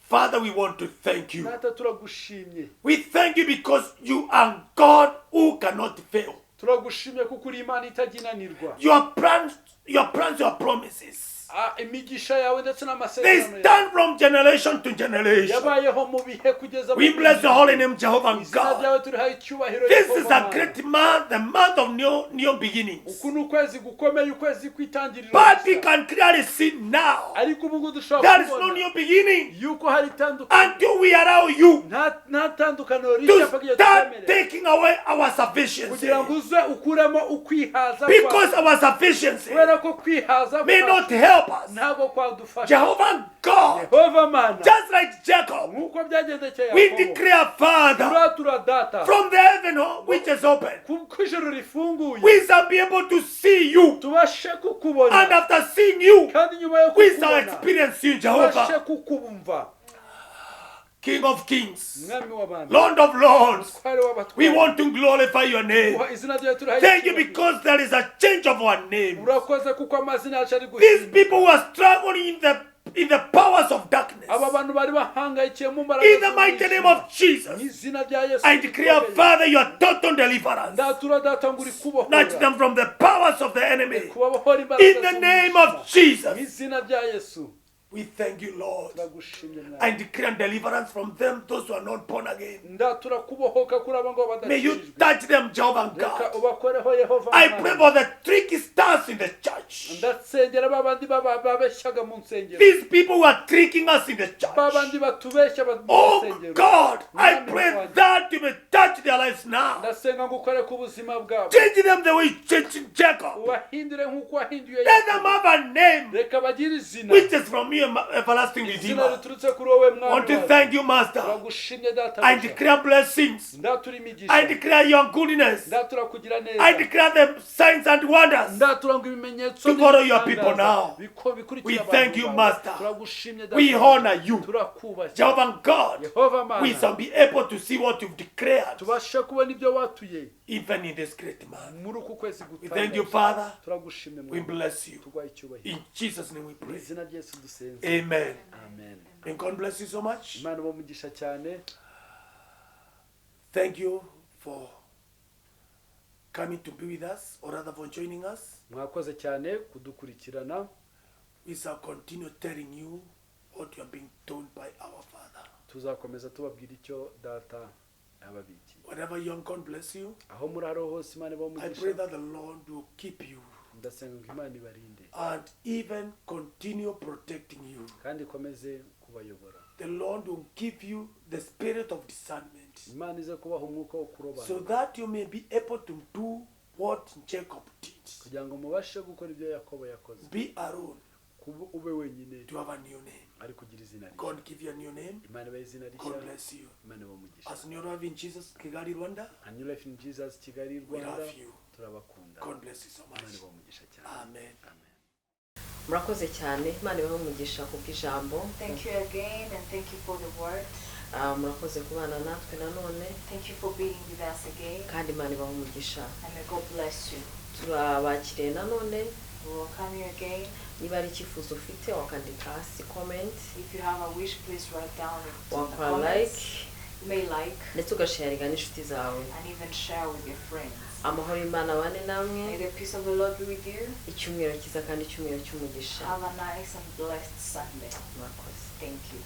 Father, we want to thank you. Data turagushimye. We thank you because you are God who cannot fail. Turagushimye kuko uri Imana itaginanirwa. Your plans, your promises, Imigisha yawe ndetse they n'amasezerano yawe stand from generation to generation. yabayeho mu bihe kugeza We bless your holy name, Jehovah izina God. ryawe turihaye icyubahiro. This Yehova is a Mana. great month, the month of new beginnings. Uku ni ukwezi gukomeye, ukwezi kw'itangiriro But we rishya. can clearly see now Ariko ubu ngubu dushobora there is no kubona new beginning yuko hari itandukaniro. until we allow you Nta tandukaniro rishya to kugira start twemere. taking away our sufficiency. Kugira ngo uze ukuremo ukwihaza Because kwawe. our sufficiency Kubera ko kwihaza may kwawe not help us. ntabwo kwadufasha. Jehovah God, Yehova Mana, just like Jacob, nk'uko byagendekeye we Yakobo, declare, Father, turatura data from the heaven which is open, kuko ijuru rifunguye we shall be able to see you. tubashe And kukubona, after seeing you, kandi nyuma yo we shall kukubona experience you, tubashe Jehovah. kukumva. King of Kings, mwami w'abantu Lord of Lords. umutware We w'abatware want to glorify your name. Uha izina ryawe turahaye Thank you icyubahiro. because there is a change of our name. urakoze kuko amazina yacu ari These guhinduka. people who are struggling in the powers of darkness. aba bantu bari bahangayikiye mu In mbaraga the mighty name z'umwijima. of Jesus, mu izina rya yesu I declare, Father, your total deliverance. ndatura data ngo uri Snatch kubohora them from the powers of the enemy. kubabohora imbaraga In the name z'umwijima. of mu Jesus, izina rya yesu we thank you, Lord. turagushimye I mwami declare deliverance from them, those who are not born again. ndatura kubohoka kuri abo ngabo May you badakijijwe touch them, Jehovah reka God. ubakoreho yehova I Mana. pray for the tricky stars in the church. ndasengera babandi babeshyaga mu nsengero These people who are tricking us in the church. babandi batubeshya mu Oh nsengero God, I pray that you may touch their lives now. ndasenga ngo ukore ku buzima bwabo Change them the way you changed Jacob. ubahindure nk'uko wahinduye Let them have a name reka bagire izina which is from you, everlasting izina Redeemer. riturutse kuri wowe I want mwami to wacu thank you, Master. turagushimye data I buja. declare blessings. ndatura I imigisha declare your goodness. ndatura kugira I neza declare the signs and wonders. ndatura ngo ibimenyetso To follow your n'ibitangaza people now. bikurikira We abantu thank you, bawe. Master. turagushimye data We buja. honor you. turakubashye Jehovah God, yehova mana we shall be able to see what you've declared, tubashe kubona ibyo watuye even in this great man. muri uku kwezi We thank you, gutangaje Father. turagushimye We mwami bless you. turwaye icyubahiro In Jesus' name we mu pray. izina ry'yesu dusenze Amen. amen And God bless you so much. imana ibamugisha cyane Thank you for coming to be with us, or rather for joining us. mwakoze cyane kudukurikirana We shall continue telling you what you are being told by our Father. tuzakomeza tubabwira icyo data yababikiye Whatever you are, God bless you. aho muri hariho hose imana I pray ibamugisha that the Lord will keep you ndasenga ngo imana ibarinde and even continue protecting you. kandi ikomeze kubayobora The Lord will give you the spirit of discernment imana ize kubaha umwuka wo so kurobanura that you may be able to do what Jacob did. kugira ngo mubashe gukora ibyo yakobo yakoze Be alone kuba ube wenyine to have a new name. ari kugira izina rishya God give you a new name. imana ibahe izina God rishya bless you. imana ibamugisha As new love in Jesus, Kigali, Rwanda, a new life in jesus kigali we rwanda love you. turabakunda God bless you so imana much. ibamugisha cyane Amen. amen murakoze cyane imana ibahe umugisha ku bw'ijambo. Thank you again and thank you for the word. Murakoze kubana natwe nanone Thank you for being with us again kandi imana ibahe umugisha. and may God bless you. Turabakiriye nanone, We welcome you again. niba ari icyifuzo ufite wakandika hasi comment, If you have a wish, please write down it in the wakora comments. like You may like ndetse ugasharinga n'inshuti zawe. and even share with your friends. Amahoro y'Imana abane May namwe, the peace of the Lord be with you. icyumweru cyiza kandi icyumweru cy'umugisha. Have a nice and blessed Sunday. Murakoze. Thank you.